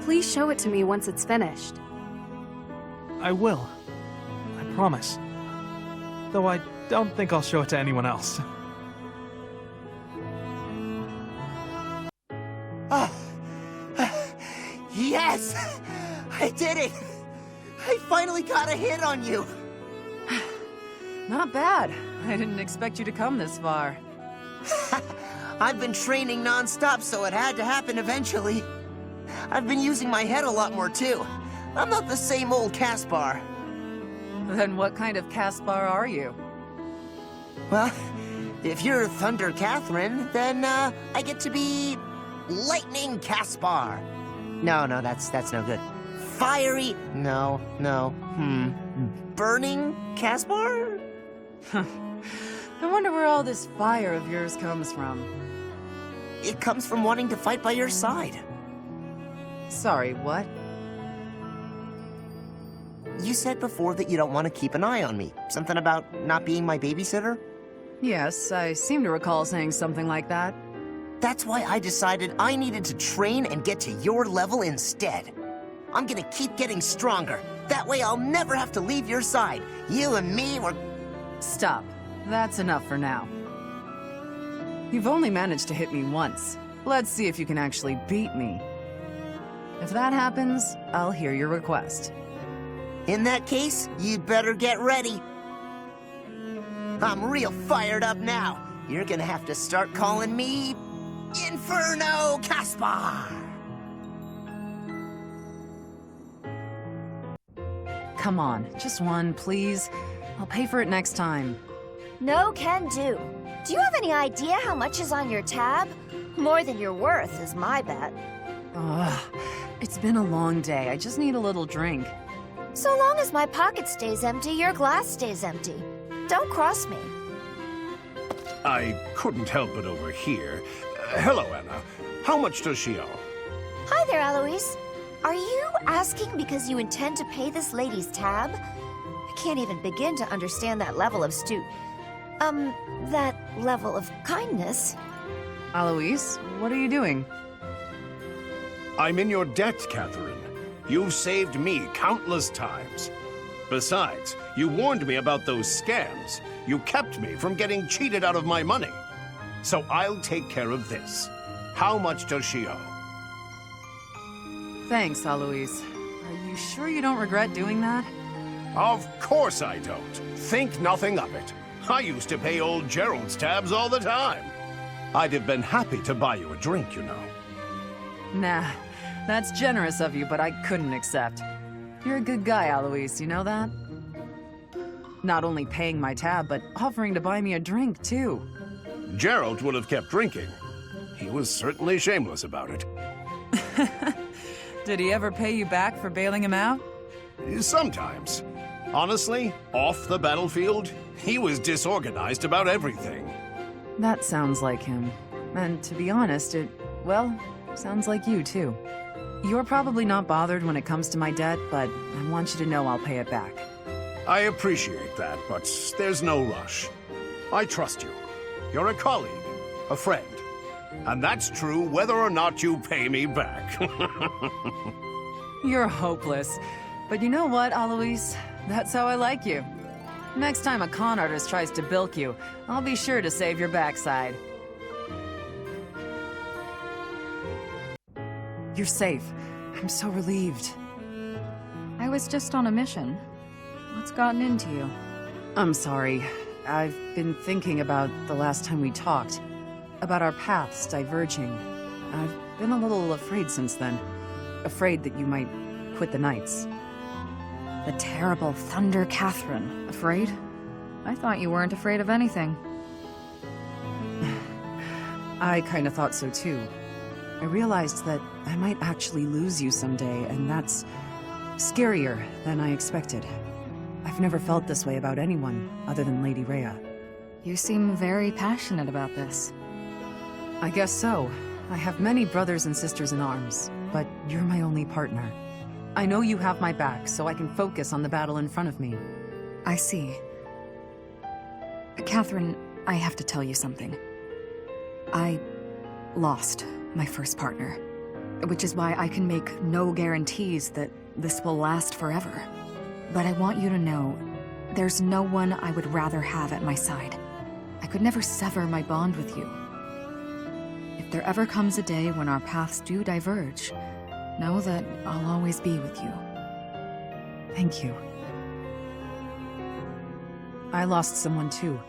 Please show it to me once it's finished. I will. I promise. Though I don't think I'll show it to anyone else. Yes! I did it! I finally got a hit on you! Not bad. I didn't expect you to come this far. I've been training non-stop, so it had to happen eventually. I've been using my head a lot more, too. I'm not the same old Caspar. Then what kind of Caspar are you? Well, If you're Thunder Catherine, then, I get to be... Lightning Caspar. No, that's no good. Fiery... No. Burning Caspar? I wonder where all this fire of yours comes from. It comes from wanting to fight by your side. Sorry, what? You said before that you don't want to keep an eye on me. Something about not being my babysitter? Yes, I seem to recall saying something like that. That's why I decided I needed to train and get to your level instead. I'm gonna keep getting stronger. That way I'll never have to leave your side. You and me were... Stop. That's enough for now. You've only managed to hit me once. Let's see if you can actually beat me. If that happens, I'll hear your request. In that case, you'd better get ready. I'm real fired up now. You're gonna have to start calling me... Inferno Caspar! Come on, just one, please. I'll pay for it next time. No can do. Do you have any idea how much is on your tab? More than you're worth is my bet. Ugh, it's been a long day. I just need a little drink. So long as my pocket stays empty, your glass stays empty. Don't cross me. I couldn't help but overhear. Hello, Anna. How much does she owe? Hi there, Eloise. Are you asking because you intend to pay this lady's tab? I can't even begin to understand that level of that level of kindness. Aloise, what are you doing? I'm in your debt, Catherine. You've saved me countless times. Besides, you warned me about those scams. You kept me from getting cheated out of my money. So I'll take care of this. How much does she owe? Thanks, Aloise. Are you sure you don't regret doing that? Of course I don't. Think nothing of it. I used to pay old Gerald's tabs all the time. I'd have been happy to buy you a drink, you know. Nah, that's generous of you, but I couldn't accept. You're a good guy, Aloise, you know that? Not only paying my tab, but offering to buy me a drink, too. Gerald would have kept drinking. He was certainly shameless about it. Did he ever pay you back for bailing him out? Sometimes. Honestly, off the battlefield, he was disorganized about everything. That sounds like him. And to be honest, well, sounds like you, too. You're probably not bothered when it comes to my debt, but I want you to know I'll pay it back. I appreciate that, but there's no rush. I trust you. You're a colleague, a friend. And that's true whether or not you pay me back. You're hopeless. But you know what, Aloise? That's how I like you. Next time a con artist tries to bilk you, I'll be sure to save your backside. You're safe. I'm so relieved. I was just on a mission. What's gotten into you? I'm sorry. I've been thinking about the last time we talked. About our paths diverging. I've been a little afraid since then. Afraid that you might quit the Knights. The terrible Thunder Catherine. Afraid? I thought you weren't afraid of anything. I kinda thought so too. I realized that I might actually lose you someday, and that's scarier than I expected. I've never felt this way about anyone other than Lady Rhea. You seem very passionate about this. I guess so. I have many brothers and sisters in arms, but you're my only partner. I know you have my back, so I can focus on the battle in front of me. I see. Catherine, I have to tell you something. I lost my first partner, which is why I can make no guarantees that this will last forever. But I want you to know, there's no one I would rather have at my side. I could never sever my bond with you. If there ever comes a day when our paths do diverge, know that I'll always be with you. Thank you. I lost someone too.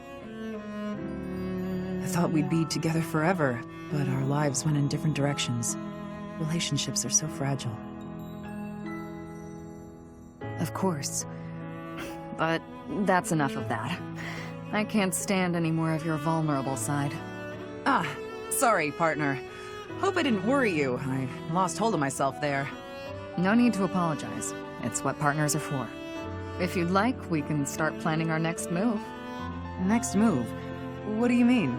I thought we'd be together forever, but our lives went in different directions. Relationships are so fragile. Of course. But that's enough of that. I can't stand any more of your vulnerable side. Ah, sorry, partner. Hope I didn't worry you. I lost hold of myself there. No need to apologize. It's what partners are for. If you'd like, we can start planning our next move. Next move? What do you mean?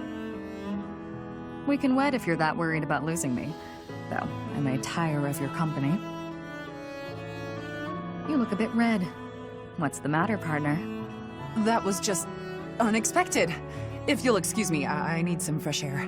We can wed if you're that worried about losing me. Though, I may tire of your company. You look a bit red. What's the matter, partner? That was just unexpected. If you'll excuse me, I need some fresh air.